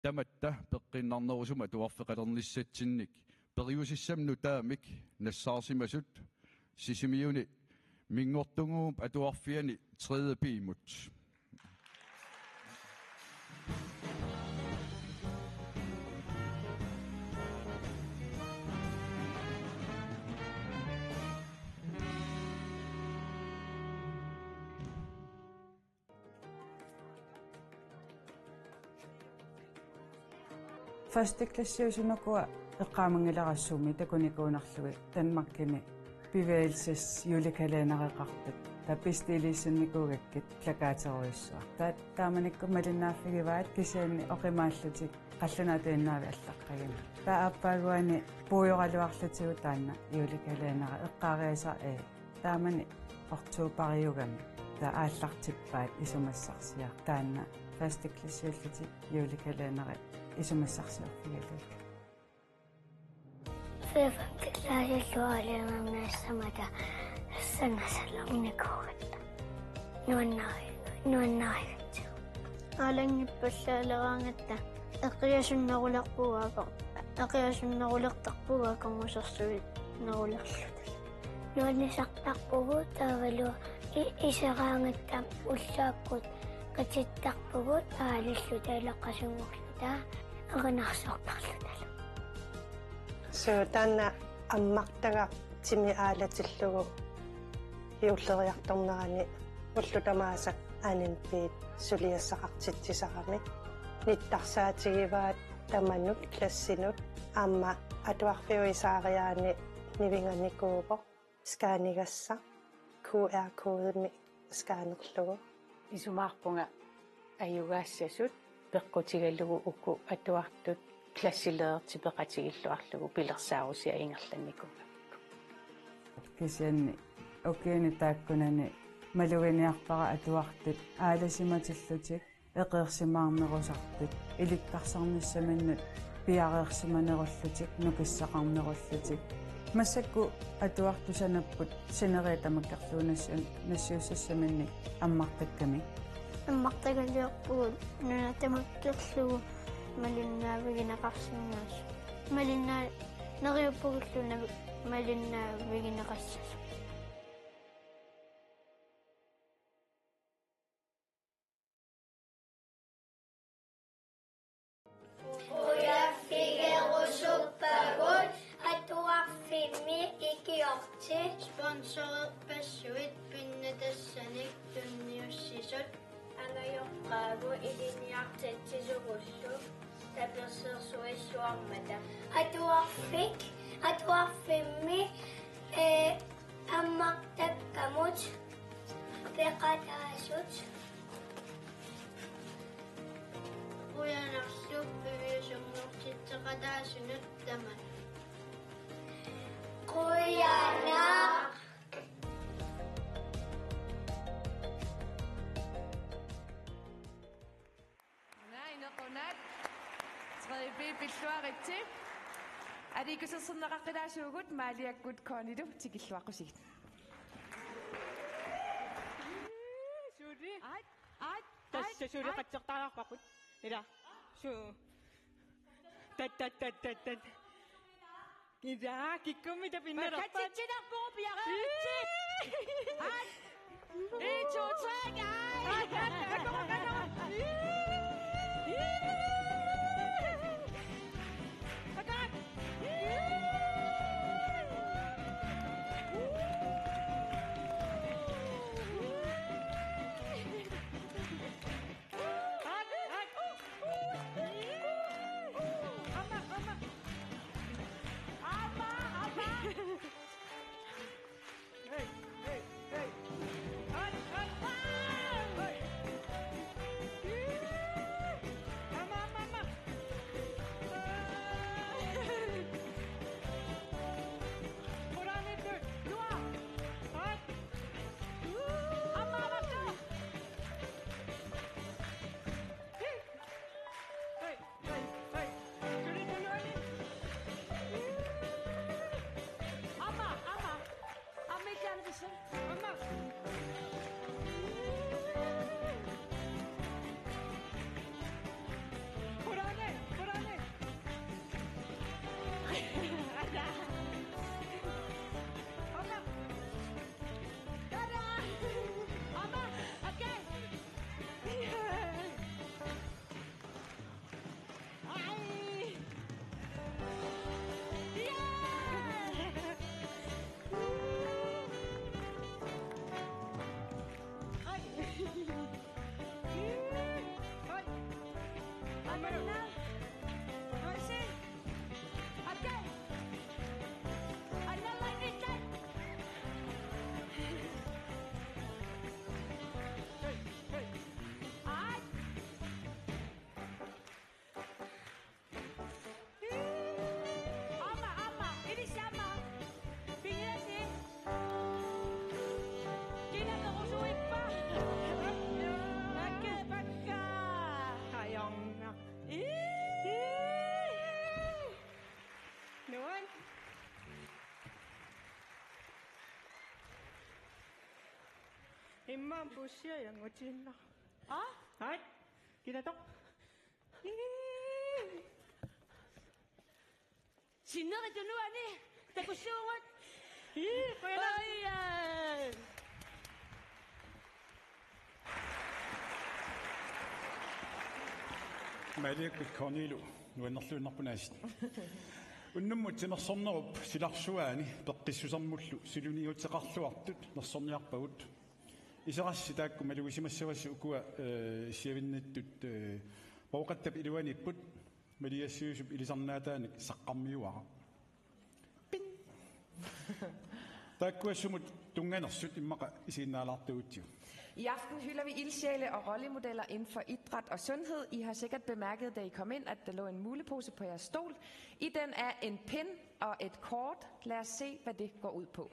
tamatta peqqinnarnerusuma atuarfeqalernissatinnik periusissamnu taamik nassaarsimasut sisimiuni mingortunguup atuarfiani tredje piimut Førsteklassiusunukua eqqaamangilarassumi takunikuunarlugi Danmarkini bevægelses julekalenderiqartut tapistiiliissannikuugakkit plakaateruissua taamanikku malinnaaffigivaat kisianni oqimaallutik qallunaatiinnaavi allaqqagina taappaguani puujoraluarlutigu taanna julekalenderi eqqaariasa taamani ortuupariugami aallartippaat isumassarsiaq taanna førsteklassiullutik julekalenderi isumassarsiorfigaluk Femteklassiluaaliamamnaassamata assangasallarnikuugatta nuannaahigatsu алангиппаллаалераангатта эқиасуннерулерпугаақармусерсуит нерулерлута нуаннисартарпугу таавалу исераангатта уллааппут катиттарпугу таалиллута илеққасунгорлута эринарсоортарлутала суутаана аммартагақ тими аалатиллугу иуллериарторнерани уллутамаасак анинпиит сулиассақартитсисарами ниттарсаатигиваат таманут классинут амма атуарфиуисаариаани нивинганикуупо скаанигасса QR-koodemi скаанерлугу исумаарпунга аюгаассасут пеққутигаллугу укку атуартут классилеерти пеқатигиллуарлугу пилерсаарусиа ингерланникуга кисианни океани тааккунани малугиниарпара атуартут ааласиматиллутик эқерсимаарнерусартут илиттарсарниссаминнут пиареерсиманеруллутик нукиссақарнеруллутик массакку атуартусанаппут синериатамаккерлуунассан нассиуссассаминни аммартакками аммартагалиорпугут нунатамаккерлугу малиннаавигинеқарсинаас малиннаа нериуппугуллуна малиннаавигинеқассас Ujafigerusuppagut atuarfimmi ikiorti sponsoret passuit pinnatassaniq tunniussisut angajoqqaagu iliniartattisurussu tapersersuissuarmata atuarfimmi ammartakkamut peqataasut uyanarlup piviusumnortitteqataasunut taman quyana Nainequnat 3B pilluaritti alikuserserneqaqqilаасуугут маалиаккут коонилу тикиллуаққусигит Суури тасса сулеқатсертаарпақут ила суу таттаттаттат кида киккуммита пиннераппат катситсинарпугу пиареерти 1 2 3 Imam busia yang ngocin lah. Ah? Hai, kita tok. Sino ka dulu ani? Tapos suwat. Kaya Ayan. Malik Cornelo, nuannerluunarpunaasит. Unnumut simersornerup silarsuaani peqqissusermullu siluniuteqarluartut nersorniarpagut. Isarassi taakku maluisimassavassi ukua siavinnittut poqattap iluanipput maliassiusup ilisarnaataanik saqqarmiuara. Ping. Taakkuassumut tunganersut immaqa isiinnaalaartuutsiu. I aften hylder vi ildsjæle og rollemodeller inden for idræt og sundhed. I har sikkert bemærket, da I kom ind, at der lå en mulepose på jeres stol. I den er en pind og et kort. Lad os se, hvad det går ud på.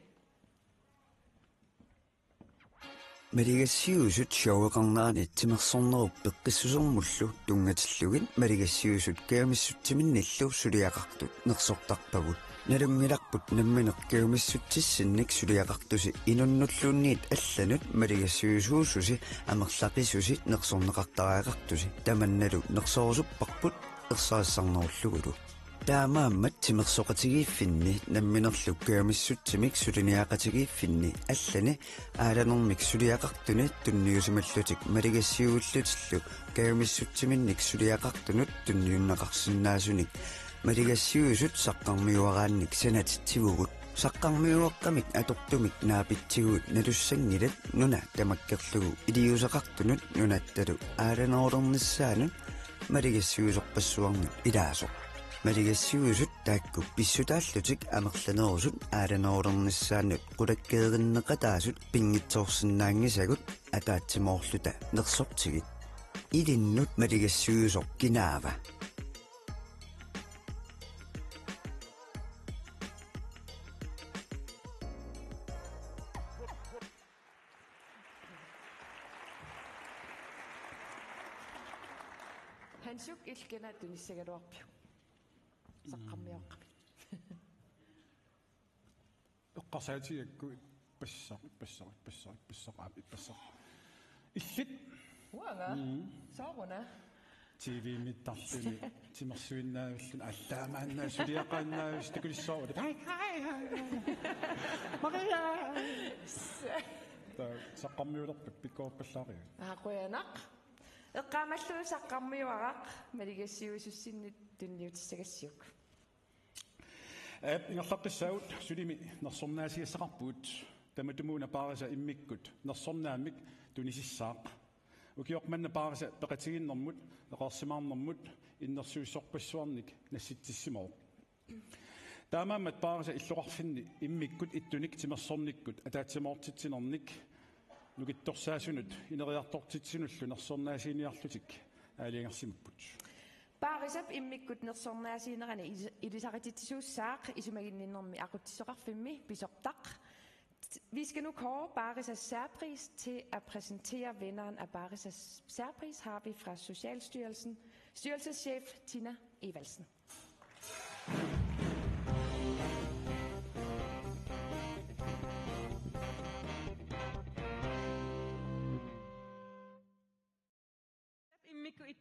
Marigassiusut shawaqarnaani timersornerup peqqissusermullu tungatillugin marigassiusut kaamissuttiminillu suliaqartut nersortarpavut nalungilarput nammineqqiumissuttissinnik suliaqartusi inunnulluunniit allanut marigassiusuussusi amerlaqisusi nersorneqartariaqartusi tamannalu nersorusupparput ersaassarnerulluгулу таамааммат тимерсоқатигииффинни намминерлук каамиссутсимик сулиниақатигииффинни аллани ааланермик сулиақартуни тунниусималлутик малигассиугуллутиллу каамиссутсиминник сулиақартунут тунниуннақарсинаасуник малигассиуисут саққармиуараанник санатитсигугут саққармиуаққамик атортумик наапитсигуут налуссангилат нуна тамаккерлугу илиусақартунут нунатталу ааланерулерниссаанут малигассиусорпассуарнут илаасоқ Marigassiusut taakku pissutaalllutik amerlanerusut aalanoolernissaannut qulakkeerinneqataasut pingitsoorsinnaangisagut ataatsimorluta nersortigit ilinnut marigassiusoq kinaava Hansuk ilkena tunissagaluarpiu. Saqqarmiuaqqami. Eqqarsaatiakku passaq. Illit. Uanga. Saaruna. TV-mittarluni timersuinnaavillun allaamaannaa suliaqaannaavis takulissoorut. Maria. Saqqarmiulerput pikkoorpallaariu. Aquyanaq. Eqqaamallu saqqarmiuaraq maligassiusussinnit tunniutissagassiuk. Ingerlaqqissaut sulimi nersornaasiassaqarpuut tamatumuuna paarisa immikkut nersornaamik tunisissaaq ukiormanna paarisa peqatiginnermut eqarsimaarnermut innersuissorpassuarnik nassittissimooq taamaammat paarisa illuqarfinni immikkut ittunik timersornikkut ataatsimortitsinernik nukittorsaasunut ineriartortitsinullu nersornaasiiniarlutik aaliangersimupput Baarisap immikkut nersornaasiinerani ilisaqatitisuussaaq isumaginninnermi aquttisoqarfimmi pisortaq. Vi skal nu kåre Barisas særpris. Til at præsentere vinderen af Barisas særpris har vi fra Socialstyrelsen styrelseschef Tina Evaldsen.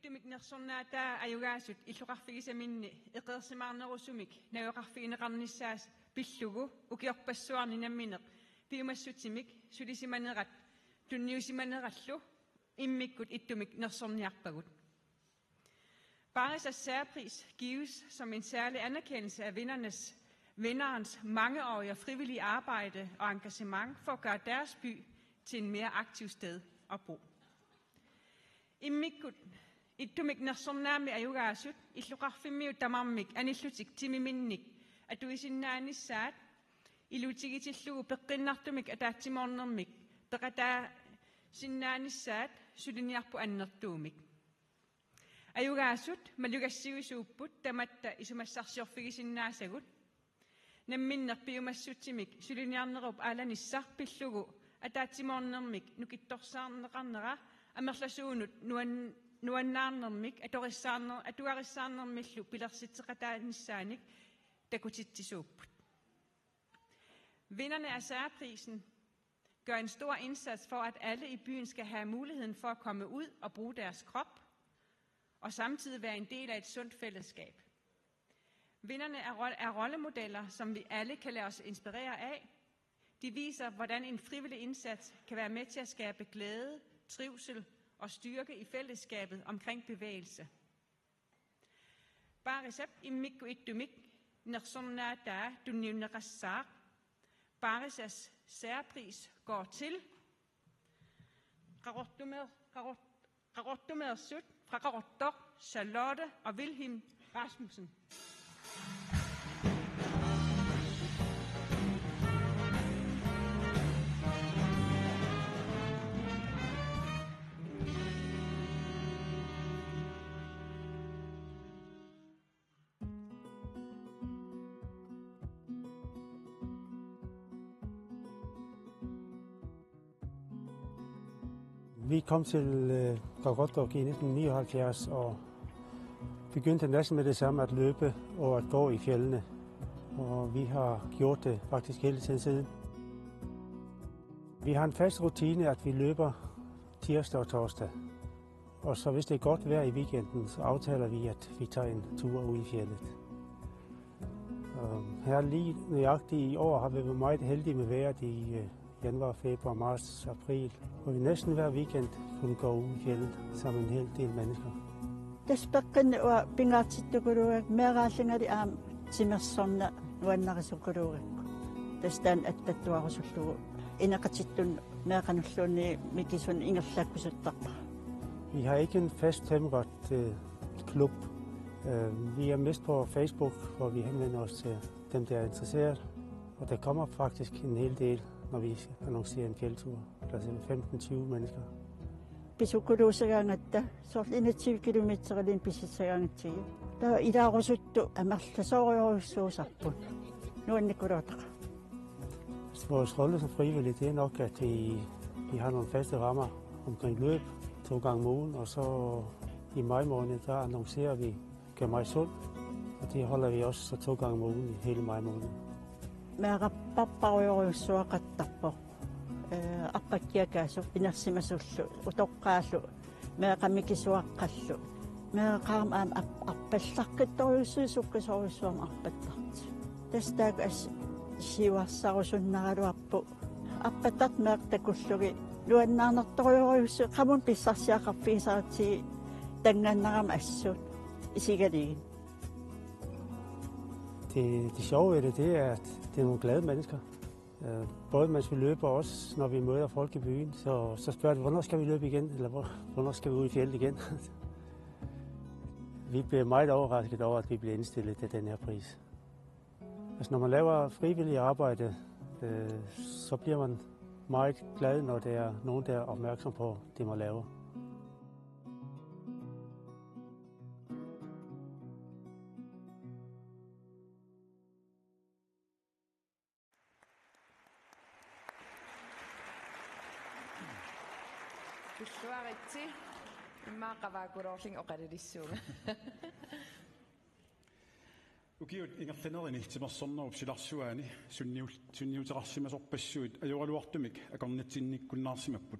ittumik nersornaata ajugaasut illuqarfigisaminni eqersimaarnerusumik najoqarfigineqarnissaas pillugu ukiorpassuarni nammineq piumassutsimik sulisimanerat tunniusimanerallu immikkut ittumik nersorniarpagut. Paris' særpris gives som en særlig anerkendelse af vinderens mangeårige frivillige arbejde og engagement for at gøre deres by til en mere aktiv sted at bo. Immikkut ittumik nersornaami ajugaasut illuqarfimmiut tamarmik anillutik timiminnik atuisinnaannissaat iluutigitillugu peqqinnartumik ataatimornermik peqataa sinnaannissaat suliniarpu annertuumik. Ajugaasut malugassiuisuupput tamatta isumassarsiorfigisinnaassagut namminnerpiumassutsimik suliniarnerup alanissarpillugu ataatimornermik nukittorsaarneqarnera amerlasuunut nuannaarnermik atuarissaarnermillu pilersitseqataanissanik takutitsisuupput. Vinderne af særprisen gør en stor indsats for, at alle i byen skal have muligheden for at komme ud og bruge deres krop, og samtidig være en del af et sundt fællesskab. Vinderne er rollemodeller, som vi alle kan lade os inspirere af. De viser, hvordan en frivillig indsats kan være med til at skabe glæde, trivsel og styrke i fællesskabet omkring bevægelse. Barisap immikku ittumik nersornaata tunniunneqassaaq. Barisas særpris går til Qarortumersut fra Qarortor, Charlotte og Wilhelm Rasmussen. Vi kom til Qarortor i 1979 og begyndte næsten med det samme at løbe og at gå i fjellene. Og vi har gjort det faktisk hele tiden siden. Vi har en fast rutine, at vi løber tirsdag og torsdag. Og så hvis det er godt vejr i weekenden, så aftaler vi, at vi tager en tur ud i fjellet. Her lige nøjagtigt i år har vi været meget heldige med vejret i januar, februar, marts, april. Og vi næsten hver weekend kunne gå ud i fjellet sammen med en hel del mennesker. Taspekkenne og pingatsittukuruak meeraalingari aam timersorna nuannarisukuruak. Tastaan attattuarusullugu inaqatittun meeqanulluuni mikisun ingerlakkusuttarpa. Vi har ikke en fast tømret klub. Vi er mest på Facebook, hvor vi henvender os til dem, der er interesseret. Og der kommer faktisk en hel del, når vi annoncerer en fjeldtur. Der er 15-20 mennesker. Pisukuluusagaangatta soorlina 20 kilometerlin pisitsagaangatsiga. Ta ilaarusuttu amerlasooriorussuusarpun. Nuannikuluutaqa. Vores rolle som frivillige, det er nok, at vi har nogle faste rammer omkring løb 2 gange om ugen, og så i maj måned, der annoncerer vi Gør mig sund, og det holder vi også så 2 gange om ugen i hele maj måned. Meaqappapparuyorussuaqattarpo аққаккиакаасу пинерсимасуллу утоққааллу меақамикисуаққаллу меақаам аам аппаллаққитторюссуисуккисоруссуама арпаттарти тастаак ас сиуарсарусуннаралуарпу аппаттарт меқтакуллуги луаннаарнерторюориуссу қамун писсарсиақарфигисаратиги тангааннарама ассуут исигалиги. Det sjove ved det er, at det er nogle glade mennesker. Både mens vi løber og også, når vi møder folk i byen, så spørger de, hvornår skal vi løbe igen, eller hvornår skal vi ud i fjeldet igen. Vi bliver meget overrasket over, at vi bliver indstillet til den her pris. Altså, når man laver frivillig arbejde, så bliver man meget glad, når der er nogen, der er opmærksom på det, man laver. Suariti imaqavaaqurorling oqalalissuuga. Ukiut ingerlanerini timersornerup silarsuaani sunniuteqarsimasorpassuit ajoraluartumik akornatsinnikkunnaarsimapput.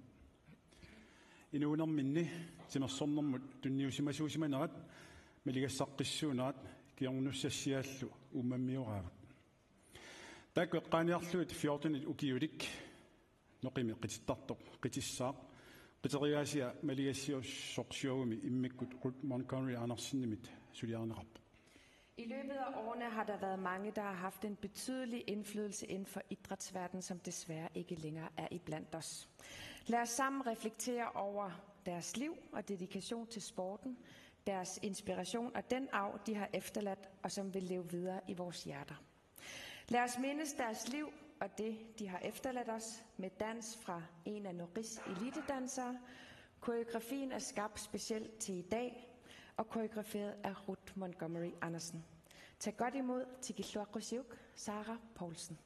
Inuunerminni timersornermut tunniusimasuusimanerat maligassaqissuunerat kiornussassiaallu ummammioraavat. Taakkeqqaaniarluit 14 ukiulik noqimi qitittartoq qitissaaq qiteriaasia maligassiussorsuagumi immikkut Ruth Montgomery Andersen-nimit suliarnerarpo. I løbet af årene har der været mange, der har haft en betydelig indflydelse inden for idrætsverdenen, som desværre ikke længere er iblandt os. Lad os sammen reflektere over deres liv og dedikation til sporten, deres inspiration og den arv, de har efterladt og som vil leve videre i vores hjerter. Lad os mindes deres liv og det, de har efterladt os med dans fra en af Norris elitedansere. Koreografien er skabt specielt til i dag og koreograferet af Ruth Montgomery Andersen. Tag godt imod Tikilluaqqusiuq Sara Poulsen.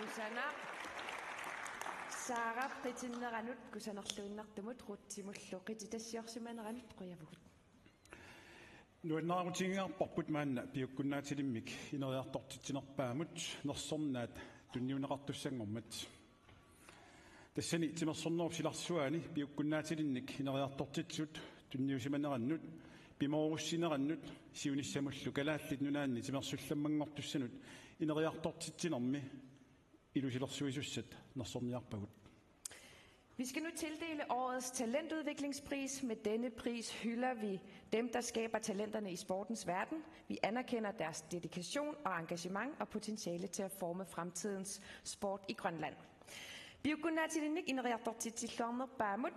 Kusana Sara Pritinneranut kusanerluinnertumut ruttimullu qititassiorsimaneranut qoyavugut. Nuannaarutigingaarparput maanna piukkunnaatilimmik ineriartortitsinerpaamut nersornaat tunniuneqartussangormat. Tassani timersornerupsilarsuaani piukkunnaatilinnik ineriartortitsut tunniusimanerannut pimoorussinerannut siunissamullu kalaallit nunaanni timersullammanngortussanut ineriartortitsinermi ilusilersuisussat nersorniarpagut. Vi skal nu tildele årets talentudviklingspris. Med denne pris hylder vi dem, der skaber talenterne i sportens verden. Vi anerkender deres dedikation og engagement og potentiale til at forme fremtidens sport i Grønland. Piukkunnaatilinnik ineriartortitsilluarnerpaamut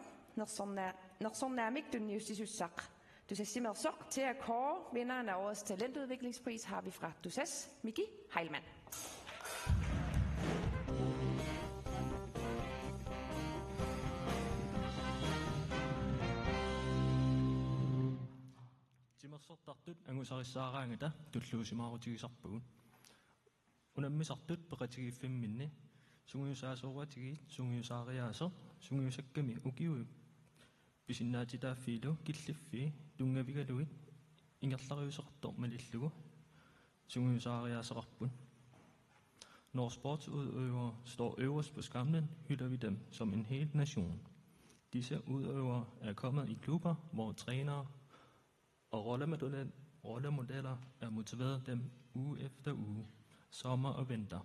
nersornaamik tunniussisussaq Duses Simmersok til at kåre vinderen af årets talentudviklingspris har vi fra Duses, Miki Heilmann. Timmersortartut angusarissaaраангата tulluusimaarutigисarpugun unammisartut peqatigiffiminni sungiusaasoruatigi sungiusaariaaso sungiusakkami ukiugu pisinnaatitaaffiilu killiffi tungavigaluit ingerlariuseqartor malillugu sungiusaariaaseqarpun. Når sportsudøvere står øverst på skamlen, hylder vi dem som en hel nation. Disse udøvere er kommet i klubber, hvor trænere og rollemodeller er motiveret dem uge efter uge, sommer og vinter.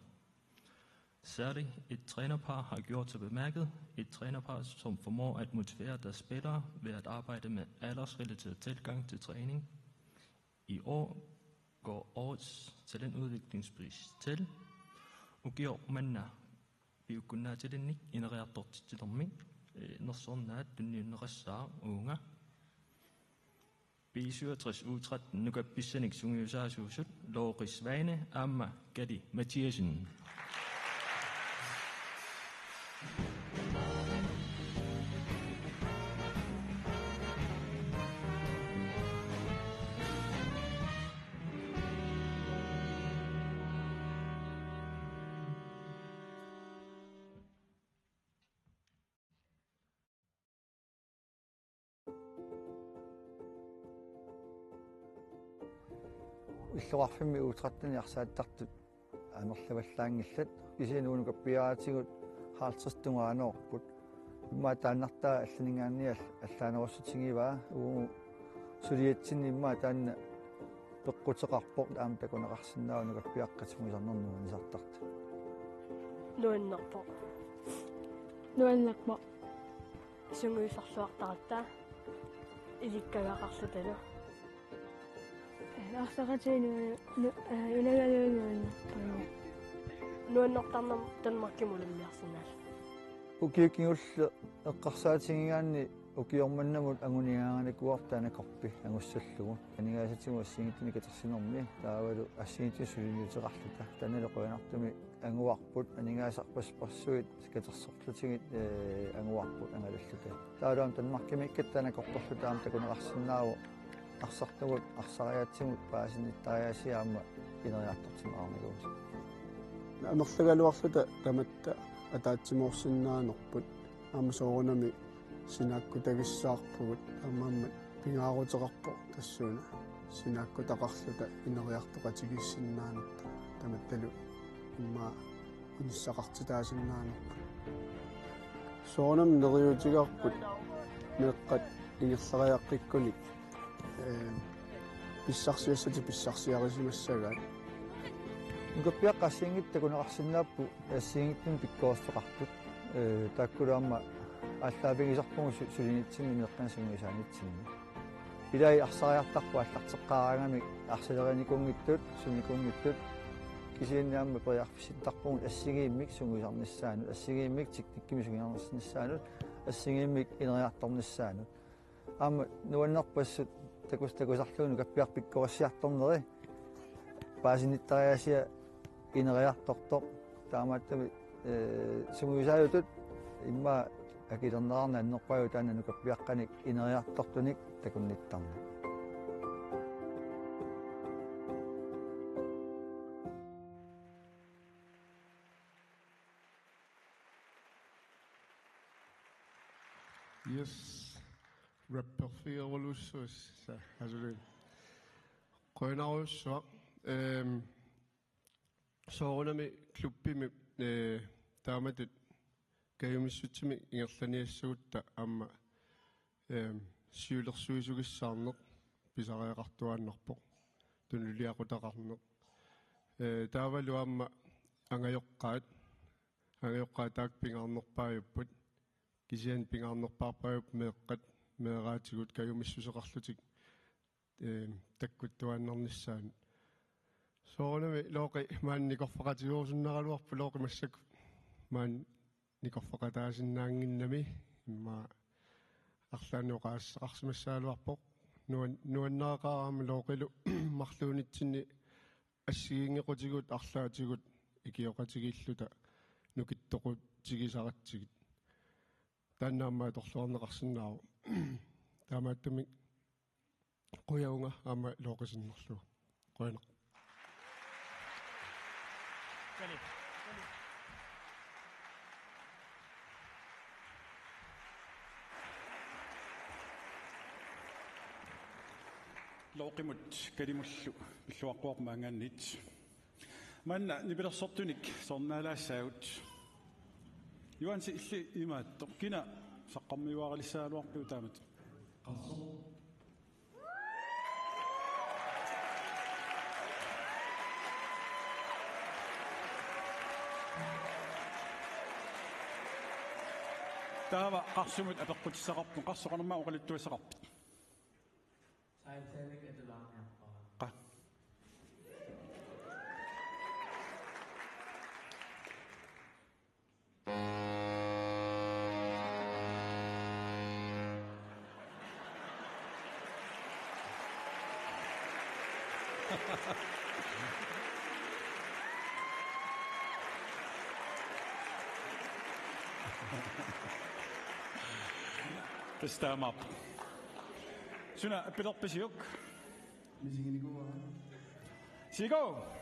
Særligt et trænerpar har gjort sig bemærket. Et trænerpar, som formår at motivere deres spillere ved at arbejde med aldersrelateret tilgang til træning. I år går årets talentudviklingspris til Ukior Manna. Biukunnaatilinnik ineriartortitormi nersornaat tunniunneqassaa uunga. B67 U13 nukappissanik sungiusaasuusut Lori Svane Amma Gadi Mathiasen. Иллуарфимми U13 ярсааттартут анерлаваллаангиллат кисиануунукаппиаратигут хаалтэртунгаанеорпут имма тааннартаа алланингаанниал аллаанеруссутигиваа уу сулиатсинни имма таанна пеққутеқарпоқ аама такунеқарсинаанукаппиаққатсугисарнернуун исартарта нуаннарпо сунгуисарлуартаратта иликкагақарлуталу Астагатсину инагалуунуун нуаннартарнам танмаркимулуммиарсинаас укиукингуллу эққарсаатингигаанни укиорманнамут агуниаагааникуартаанакорпи агуссаллугу анигаасатигу ассигиттини катерсинерми таавалу ассигитти сулиниутеқарлута таналеқуинартуми ангуарпут анигаасарпаспарсуит катерсорлутигит ангуарпут ангалаллута таалуам танмаркимиккаттаанакорперлутаам такунеқарсинааву арсартагут арсариатсимут паасиниттариасиаама инериартартимаарникуус амерлагалуарлута таматта атаатсимоорсиннаанерпут аама соорунами синааккутагиссаарпугут амаамма пингаарутеқарпо тассууна синааккутақарлута инериартоқатигиссиннаанерпу таматталу имма униссақартитаасиннаанерпу соорунам нериутигарпут меэққат ингерлариаққиккуник писсарсиассати писсарсиарисимассагаат нукаппиаққассиингит такунеқарсинааппу ассиингиттун пиккоорфеқарпут тааккулаама аллаапигисарпугу сулинитсинни меққансунгисааниттинни илай арсариартарпу аллартеққараагами арсилериникунгиттут суникунгиттут кисииннаамма периарфисситтарпугут ассигииммик сунгисарниссаанут ассигииммик тикниккими сунгиарнерсинассаанут ассигииммик инериарторниссаанут аама нуаннерпассут такусарлууну каппиарпиккорассиарторнери паасиниттариасиа инериарторто таамааттами сунгуисааютут имма акилернерарна аннерпаю тааннану каппиаққаник инериартортуник такунниттарна Yes. Rapperfiorulusus altså Grønarussuaq soorunami klubbimi taamatut kayumissutimi ingerlaniassuutta amma siulersuisugissаарneq pisariaqartuaannerpoq tunuliaqutaqarneq taavalu amma angajoqqaataak pingaarnerpaajupput kisian pingaarnerpaarpaajup meeqqat meeraatigut kayumissuseqarlutik takkuttuaannernissaan soorunami looqi maannikorfaqatiuursunneraluarpu looqi massakku maannikorfaqataasinnaanginnami imma арлааnuqaassақарсимассаалуарпоq nuannaaqaaraama looqilu marluunitsinni ассигингеқутигут арлаатигут икиоқатигииллута нукиттоқутигисаратсигит тааннаамаа торлуарнеқарсинааву таамааттами қуяунга аама лооқисиннерлу қуянақ лооқимут калимуллу пиллуаққуармаангааннит манна нибилерсортуник сорнаалаассаагут юанси илли имаатто кина саққармиуаралиссаалуарпиу таамат таава қарсумут апеққутиссақарпу қарсоқарнамаа оқалиттуассақарпит Testaam op. Suna, pilerpisiuk. Sigo.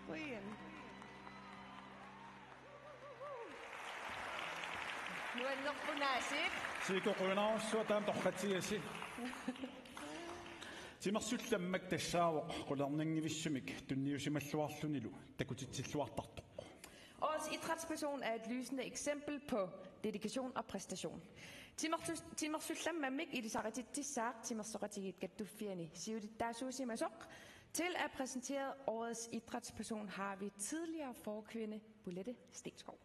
Queen. Nuannerpunasip. Sikoqunaarsuа taam torqatiasi. Timersullammak tassaawoq qularningivissumik tunniusimalluarlunilu takutitsilluartartoq. Årets idrætsperson er et lysende eksempel på dedikation og præstation. Timersullammammik ilisaritit timersoratigit gattufiani siuditasuusimasok. Til at præsentere årets idrætsperson har vi tidligere forkvinde Bolette Stenskov.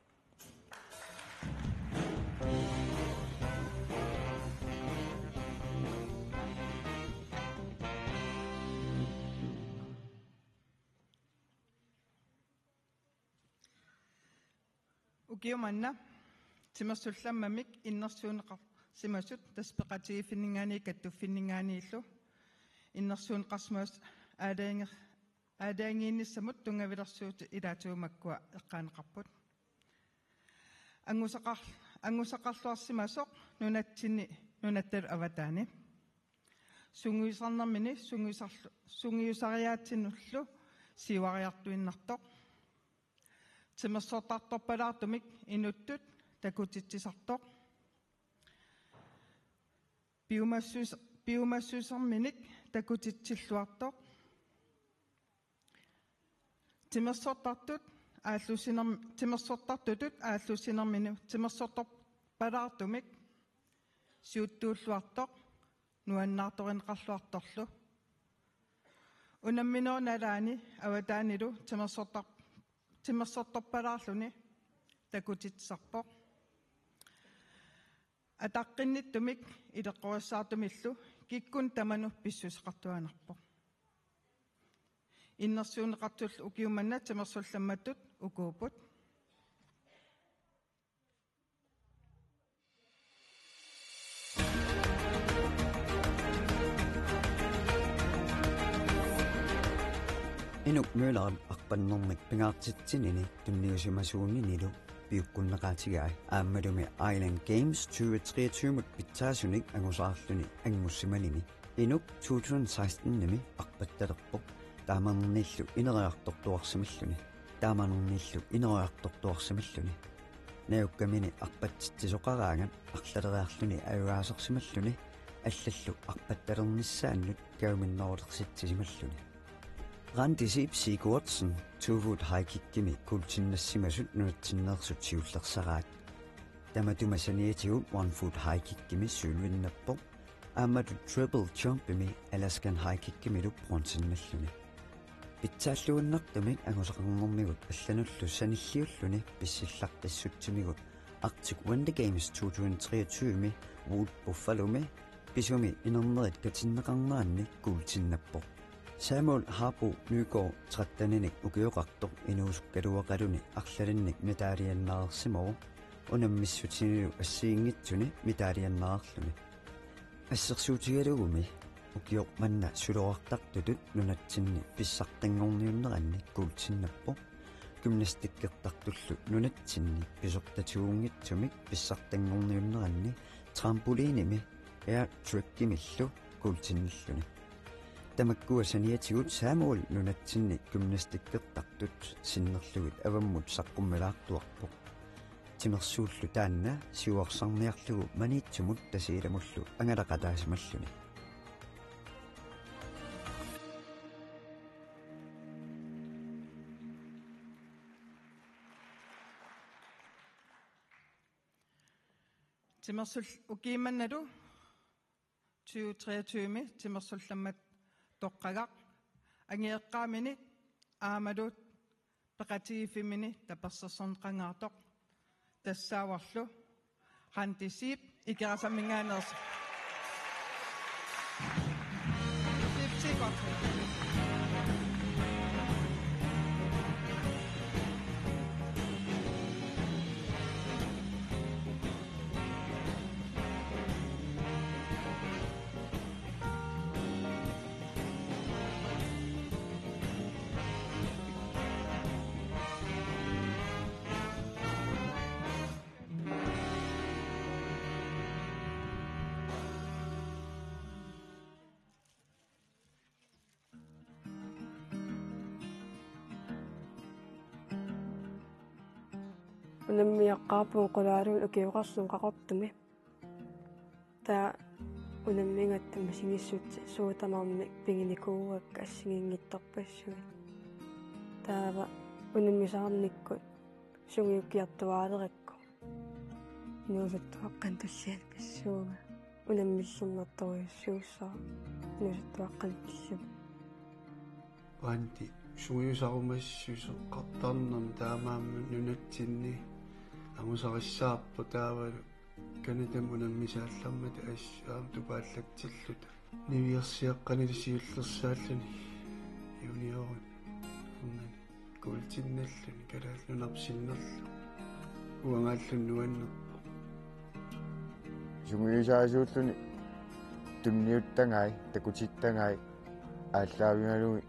Ukiumanna timersullammammik innersuuneqar simasut taspeqatigifinningaani kattuffinningaaniillu innersuuneqarsmaas aadaangiinnissamut tungavilersuut ilaatuumakkua eqqaaneqarput angusaqarluarsimasoq nunattalu avataani sunguisarnermini sungiusariaatsinullu siuariartuinnartoq timersortartorpalaartumik inuttut takutitsisartoq biumassuusarminik takutitsilluartoq timersortartutut aallusinerminu timersortorpalaartumik siuttuulluartoq nuannaartorineqarluartorlu unamminuunalaani avataanilu timersortorpalaarluni takutitsarpoq ataqqinnitumik ileqqorissaatumillu kikkun tamanu pissuseqartuanarpoq innersuuneqartul ukiumanna timersullammatut ukuuput Inuk mølaram aqpannernik pingaartitsinini tunniusimasuuninilu piukkunneqaatigai aammalumi Island Games 2023 pitsaasunik angusaarluni angmussimalini inuk 2016-nimi arpattalerpoq taamanernillu ineriartortuarsimalluni naukkamini arpatsisoqaraangat арлалериарлүни аюаасерсималлүни аллаллу арпатталернissaannут кауminнорулерситсисималлүни Randi Sigurdsson 2 foot high kickimi kultinnassimasut nunatsinneersut siullersaraat tamatumasaniatigut 1 foot high kickimi suulvinnappoq aamatu triple jumpimi Alaskan high kickimilu bronsinnalluni pitsaаллуиннартумик агусақарнэрмигут аллануллу саниллиуллуни писсиллартассутсимигут Arctic Winter Games 2023 Wood Buffalomi pisumi inernerit katinneqarnaanni kuultinnappoq Samuel Harbo Nygaard 13-nik ukioqartoq inuusukkaluaqaluni arlalinnik mitaaliannaarsimoru unammissutinulu assiingitsuni mitaaliannaarluni assersuutigalugumi ukioq manna suloartartutut nunatsinni pissartangorniunneranni kuultinnappoq gymnastikkertartullu nunatsinni pisortatuungitsumik pissartangorniunneranni trampoliinimi air trickimillu kuultinnalluni tamakkuasaniatigut Samuel nunatsinni gymnastikkertartut sinnerlugit avammut saqqummilaartuarpoq timersuullu taanna siuarsarniarlugu maniitsumut tasiilamullu angalaqataasimalluni timersul ukiimannalu 2023 timersullammat toqqagaq angeeqqaamini aamalut peqatigifimini tapersersorneqangaartoq tassaawarlu qantisiip ikerasamingaaneers унаммиаққарпун qulaaluun ukiuqarlun qaqortumi taa unammingattama singissutsi suutamarmi pinginikuuak assingingittorpassuit taava unammisarnikkut sungiukkiartuaalerakku inuusuttuaqqan tussiat pissuuga unammissernertoriussuussara inuusuttuaqqan pissuma Anti suuyusarumassuseqqartarnam taamaamma nunatsinni angusarissаарpu taavalu kanatam unammisaallarmata assaam tupaallatsilluta niviarsiaqqanilisiullersaalluni juniorun ernan kuultinnalluni kalaallunarsinnerlu uangaallun nuannerpu sumuisaasuulluni tumniuttangai takutittangai ааллаавигалуи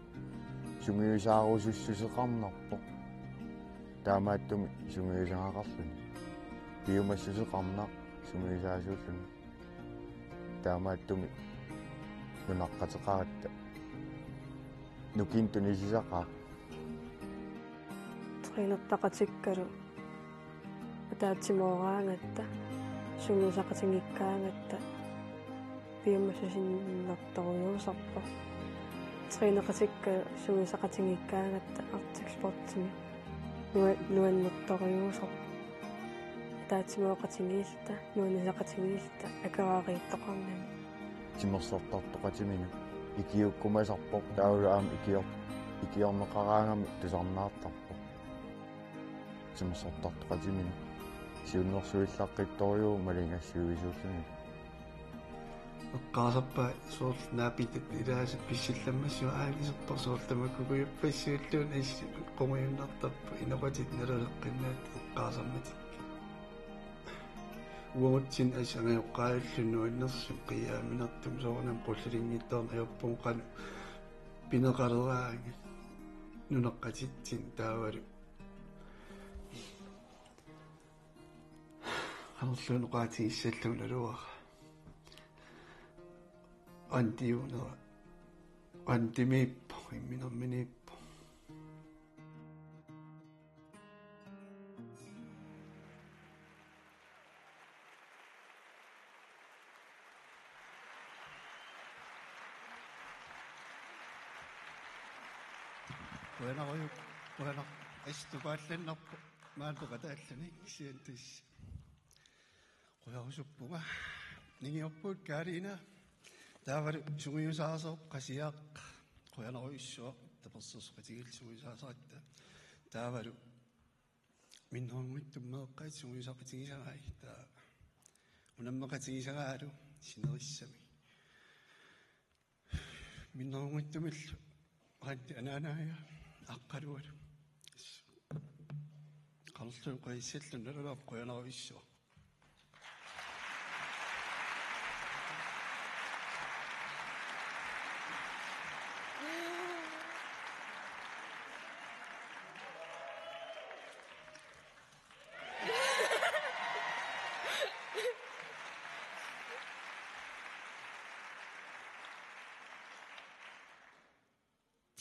сунгиусаарусуссусеқарнарпо таамааттуми сунгиусангақарлуни пиумассусеқарнаа сунгиусаасууллуни таамааттуми нунаққатеқаратта нукинтунисисақаа тринертақатиккалу атаатсимооraangатта сунгиусақатингиккаангатта пиумассусиннарторуйуусарпа тринеқатикка сунгисақатингиккаагатта Arctic Sportsimi нуаннерторуйуусар таатсимооқатингиилта нуанисақатингиилта акараарииттоқарнами тимерсортартоқатимину икиуккумасарпо таулаам икиорнеқараангами тусарнаартарпо тимерсортартоқатимину сиуннэрсуиллаққитторюу малингассуивисууллуни эққарсаппа суурл наапитат илааса писсилламмассуа аалисерпарсуортамаккукуйаппассууллуун исси қомуйуннартарпа инеқатит налалеққиннаат эққарсамматик уамутсин асангаёққааллуну аннерсу қиааминартум соорнам қуллилингитторн аёппун қану пинеқалераанга нунеққатитсин таавалу ханерлуунеқаатигиссаллун алуара антиунера антимиппо имминерминиппо Bueno, esto paallannerpo maantoqataallani siantis qoyarusuppuga ningiorpuut kaaliina taavalu suguyusaaserup qasiaaq qoyanaruissuaq tapersersuqatigil suguyusaaseratta taavalu minnerungittummeeqqaat suguyusaqatigisagai taa unammeqatigisagaalu sinerissami minnerungittumillu qanti anaanaaya aqqalualu qallerluun qoissallun nalalaap qoyanaruissuaq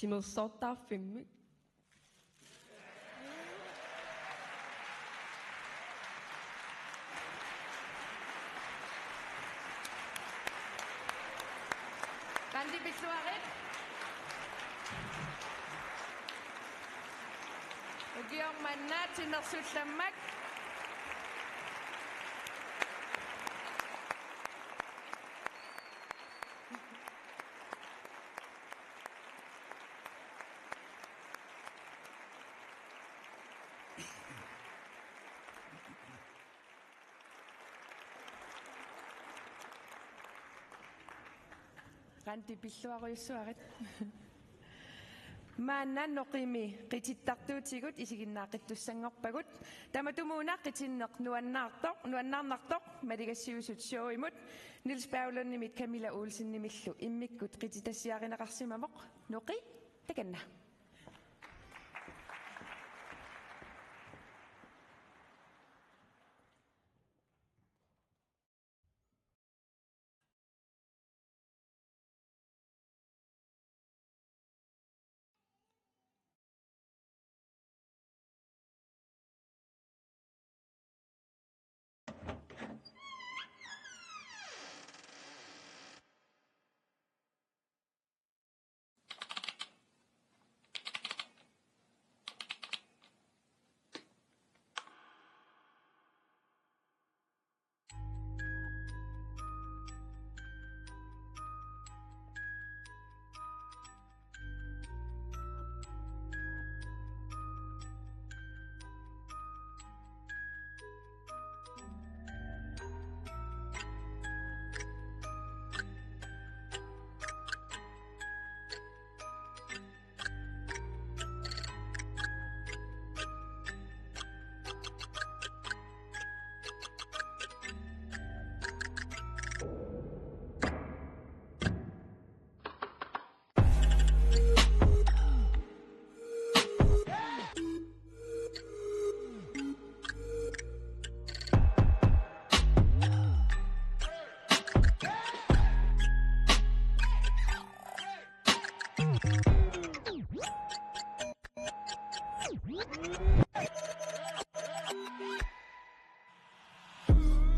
Timersortarfimmi. Randi Bisuaret. Ugiong manna tinersullammak. Randi Bisuaruissuaret. Maanna noqimi qitittartuutigut isiginnaaqittussangorpagut tamatumuuna qitinneq nuannaartoq maligassiusut showimut Niels Berglundnimit Camilla Olsen-nimillu immikkut qititassiarineqarsimamoq noqi takanna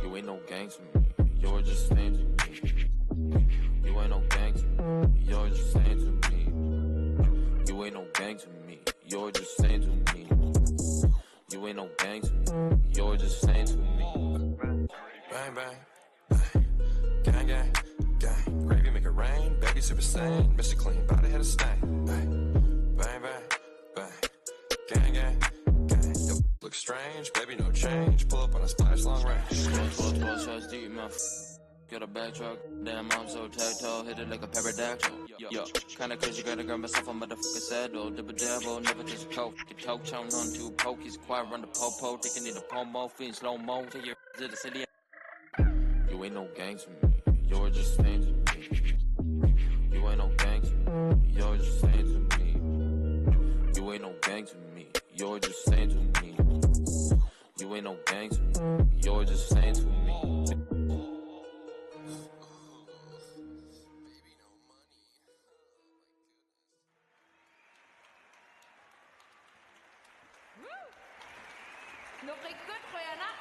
You ain't no gangster to me, you're just saying to me. You ain't no gangster to me, you're just saying to me. You ain't no gangster to me, you're just saying to me. You ain't no gangster to me, you're just saying to me. Bang bang, gang gang, gang. Gravy make it rain, baby super sane. Mr. Clean, body had a stain. Bang bang, bang, gang gang, gang. Your look strange, baby no change. Pull up on a splash long range. 12 shots deep, my get a back truck. Damn, I'm so tight-toe, hit it like a pterodactyl. Yo, kinda crazy, gotta grab myself a motherfucking saddle. Dibba dabble, never just coke. Get choke, chown on two pokies, quiet, run the po-po. Thinking need a pomo, feeling slow-mo. Take your to the city. You ain't no gangster to me, you're just saying to me. You ain't no gangster to me, you're just saying to me. You ain't no gangster to me, you're just saying to me. You ain't no gangster to me, you're just saying to me. Noget rigtig godt, Rønner.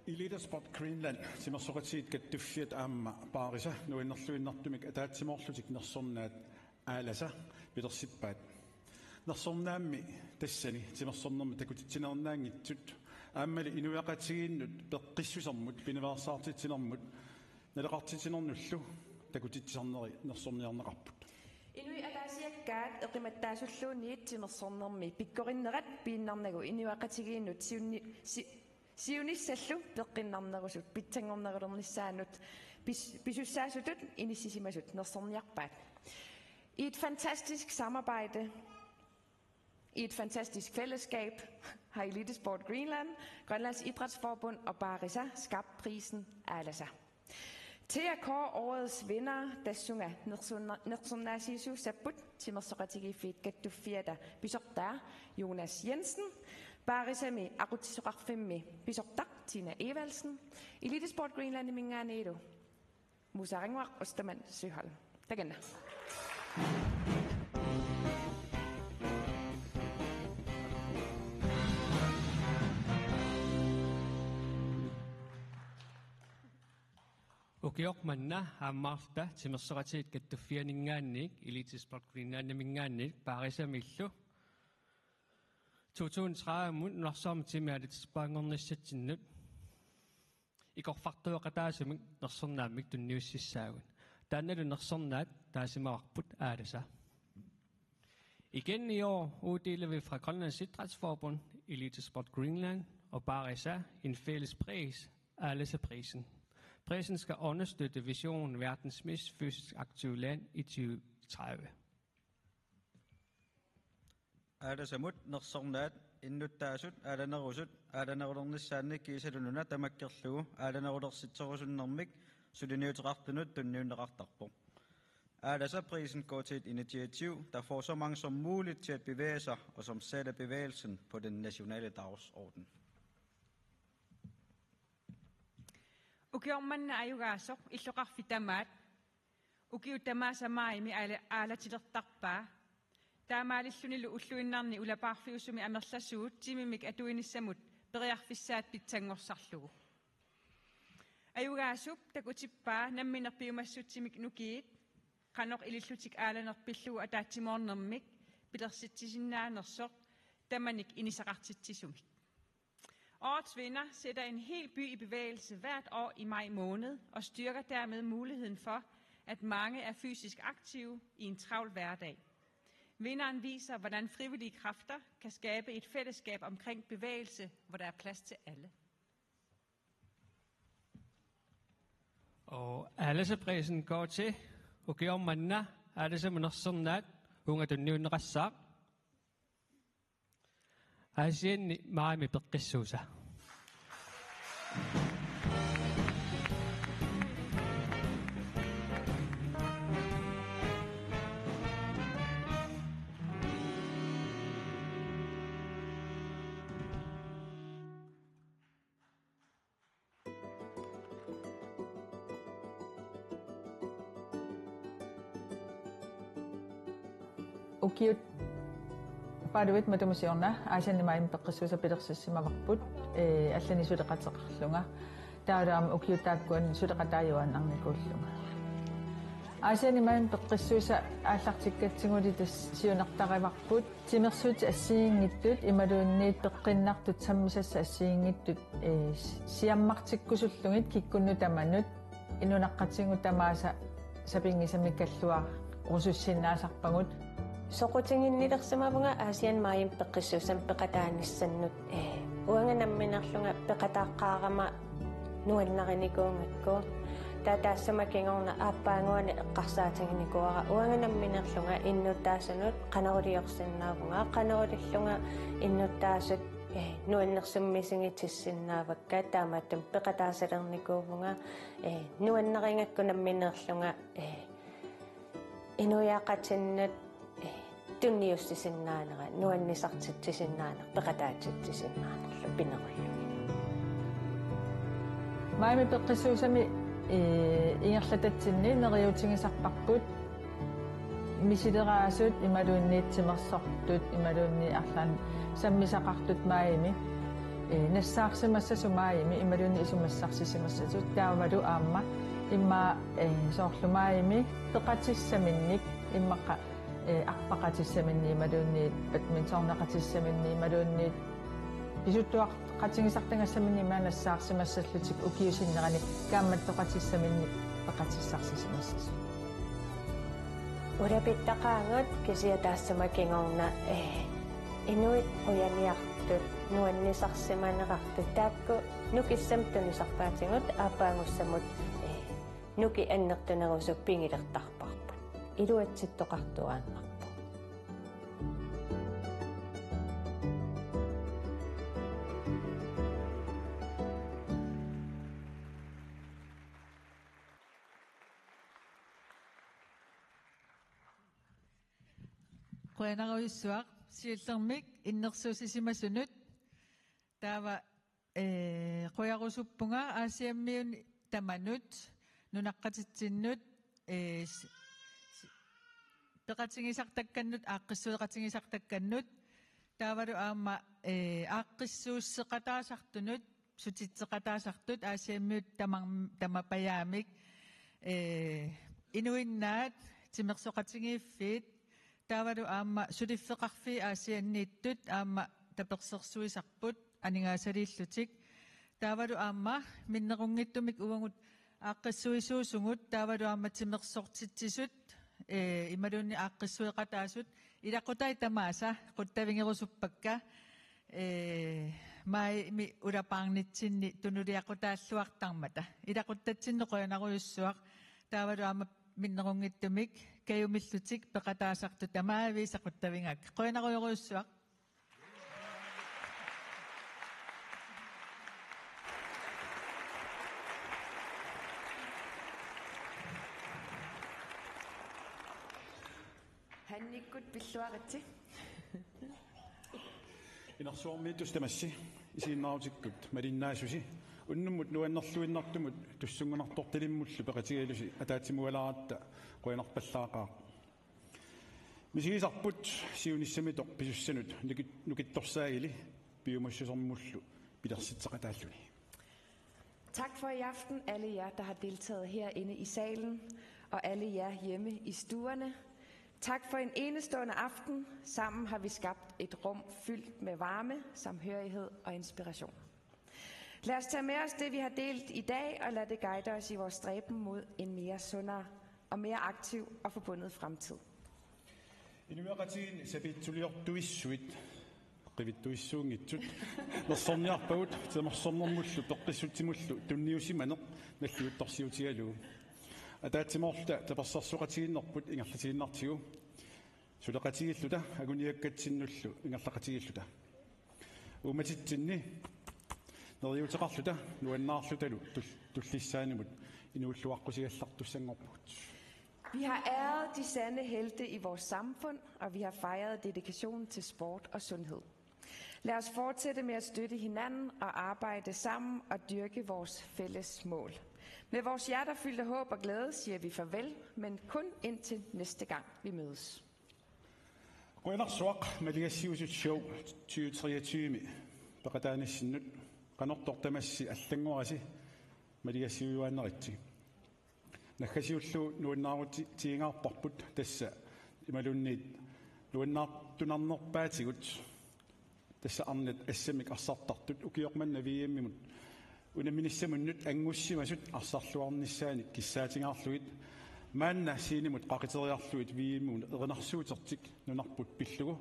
Elitesport Greenland timmersoratiit kattufiat aamma paarisa nuinnerluinnartumik ataatsimorlutik nersornaat aalasa pilersippaat nersornaammi tassani timersornermi takutitsinернаангитсут ааммали инуяqatigiinnut peqqissusermut pinivaarsaartitsinermut naleqartitinerнуллу takutitsarneri nersorniarneqarput Inui ataasiakkaat eqimattaasulluuniit timersornermi pikkorinnerat piinnarnagu inuaqatigiinnut siunissallu peqqinnarnerusut pitsangornerulernissaanut pisussaasutut inississimasut nersorniarpaat. I et fantastisk samarbejde, i et fantastisk fællesskab har Elitesport Greenland, Grønlands Idrætsforbund og Barisa skabt prisen Alasa. Til at kåre årets vinder, der synger Nersunnasisu Sabut, Timersoratigi Fitgattufiada, Bisortar, Jonas Jensen, Barisami Akutisurakfemmi, Bisortak, Tina Evalsen, Elitesport Greenland i Minganedo, Musa Ringwak, Ostermann Søholm. Dagenda. Ukiormanna hammarta timersoratiit kattuffianingaannik Elitesport Greenland parisamillu 2030 mun nersorm timialit spaangornissatinnut ikorfartuaqataasumik nersornaamik tunniussissaagun taannalu nersornaat taasimaarput aalasa. Igen i år uddeler vi fra Grønlands Idrætsforbund, Elitesport Greenland og Barisa en fælles pris, Alasa-prisen. Prisen skal understøtte visionen verdens mest fysisk aktive land i 2030. Aalasamut nersornaat innuttaasut aalanerusut aalanerulernissaanik kiisalununa tamakkerlugu aalanerulersitsorusunnermik suliniuteqartunut tunniunneqartarpoq. Alasa-prisen går til et initiativ, der får så mange som muligt til at bevæge sig, og som sætter bevægelsen på den nationale dagsorden. Ukiormanna ayugaasoq illuqarfitamaat ukiuttamaasamaimi aalatilertarpaa taamaalillunilu ulluinnarni ulapaarfiusumi amerlasuut timimik atuinissamut periarfissaat pitsangorsaarlugu ayugaasup takutippaa namminerpiumassutsimik nukiit qanoq ilillutik aalanerpillugu ataatsimornermik pilersitsisinnaanersoq tamanik inisaqartitsisumik. Årets vinder sætter en hel by i bevægelse hvert år i maj måned og styrker dermed muligheden for, at mange er fysisk aktive i en travl hverdag. Vinderen viser, hvordan frivillige kræfter kan skabe et fællesskab omkring bevægelse, hvor der er plads til alle. Og Alasa-prisen går til Ukiormanna Alasa-munersornaat ungatunniunneqassaaq Asienni maami peqqissuusa. ukiut paaduit matumusiorna aasiannimaim peqqissuusa pilersissimavarput allani suleqateqarlunga taalaam ukiutaakkuan suleqataayuan arnikuullunga aasiannimaim peqqissuusa aallartikkatsinguli siunartarivarput timersuut assiingittut imaluunniit peqqinnartut sammisassa assiingittut siammartikkusullungit kikkunnu tamanut inunaqqatingu tamaasa sapingisamikkalluar urusussinnaasarpagut soqutinginnilersimavunga Asian Mayim peqqissuusam peqataanissannut uanganamminerlunga peqataaqqaarama nuannarinikungakku taataassamakingerna aappaanguani eqqarsaatinginikuara uanganamminerlunga innuttaasanut qanaruliorsinnaavunga qanarulillunga innuttaasut nuannersummisingitsissinnaavakka taamattum peqataasalernikuuvunga nuannaringakku namminerlunga inuyaaqatinnat tunniustisinnaanera nuannisartitsisinnaana peqataatitsisinnaanерlu pinerullu maimi peqqissuusami ingerlatatsinni neriutingisarparput misileraasut imaluunniitsimersortut imaluunni arlan sammisaqartut maimi nassaarsimassa sumaimi imaluunni isumassarsissimassatut taamalu aamma imma soorlumaimi peqatissaminnik immaqa arpaqatissaminni imaluunni badmintorneqatissaminni imaluunni isuttuaq qatingisartangassaminni maanassaarsимассаллутик укиусиннерани каамматтоқатиссаминни пеқатиссарсисимассас урапиттақаангут кисиатаассамакингорна инуит уяниартут нуаннисарсиманеқартут таакку нукиссам тунисарпаатингут аапаангуссамут нуки аннертунерусуп пингилертарпарпут илуатситтоқартуааннарпу qoyanaruissuaq siillermik innersuusisimassunut taava qoyarusuppunga aasiammiun tamanut nunaqqatitsinnut peqatingisartakkannut aaqqissuuqatingisartakkannut taavalu aamma aaqqissuusseqataasartunut sutitseqataasartut aasiammiut tamapayaamik inuinnaat timersoqatingiiffiit taavalu aamma suliffeqarfi aasianniittut aamma tapersersuisarput aningaasaliillutik taavalu aamma minnerungittumik uangut aaqqissuisuusungut taavalu aamma timersortitsisut imaluunni aaqqissueqataasut ilaqutai tamaasa quttavingerusuppakka mai mi ulapaarnitsinni tunuliaqutaalluartarmata ilaquttatsinno qoyanaruyussuaq taavalu aamma minnerungittumik kayumillutik peqataasartu tamaaviisaqutavingak qoyanaruyuruussuaq hannikkut pilluaritsi inersuarmiitustamасси isiinnaarutikkut malinnaasusi unnumut nuannerluinnartumut tussungunartortilimullu peqatigalusi ataatimualaratta qoyanarpallaaqaa misigisarput siunissamitor pisussanut nukittorsaagili piumussusormullu pilersitseqataalluni. Tak for i aften alle jer, der har deltaget herinde i salen, og alle jer hjemme i stuerne. Tak for en enestående aften. Sammen har vi skabt et rum fyldt med varme, samhørighed og inspiration. Lad os tage med os det, vi har delt i dag, og lad det guide os i vores stræben mod en mere sundere og mere aktiv og forbundet fremtid. Inuaqatiin sapitsuliortuissuit qivittuissuungitsut nersorniarpagut tamersornermullu peqqissuttimullu tunniusimaneq nalluuttorsiutigalu атаатсимоорлута таперсарсуqatiginnerput ингерлатигиннартигу сулеqatigilluta агуниаккатсиннуллу ингерлaqatigilluta ууматитсинни нериутеқарлута нуаннаарлуталу туллиссаанумут инуллуаққусигаллартуссангорпут. Vi har æret de sande helte i vores samfund, og vi har fejret dedikation til sport og sundhed. Lad os fortsætte med at støtte hinanden og arbejde sammen og dyrke vores fælles mål. Med vores hjerter fyldte håb og glæde siger vi farvel, men kun indtil næste gang vi mødes. Qoinarsuaq maligassiusut show 2023 peqataanissinut qanortortamassi allanguarasi maligassiujuanneritsi naggasiullu nuannaaruti tiingaarparput tassa imalunniit nuannaartunarnerpaatigut tassa arnat assamik arsartartut ukiormanna viimmimut unaministamunnut angussimasut arsarluarnissaanik kissaatingaarluit maanna siinimut qaqiteriarluit viimmuun erinarsuutertik nunarput pillugu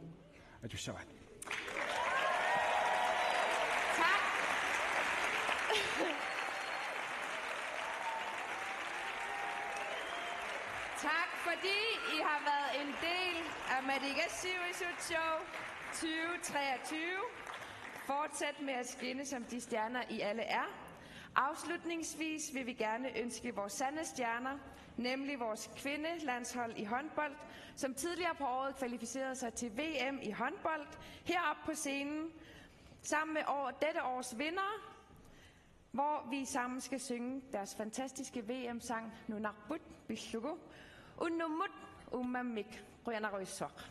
atussavaat. Tak fordi I har været en del af Madigassiusut Show 2023. Fortsæt med at skinne som de stjerner I alle er. Afslutningsvis vil vi gerne ønske vores sande stjerner, nemlig vores kvindelandshold i håndbold, som tidligere på året kvalificerede sig til VM i håndbold, heroppe på scenen, sammen med dette års vinder, hvor vi sammen skal synge deres fantastiske VM-sang Nunarput Bishugu Unnumut Ummamik Qoyanaruissuaq.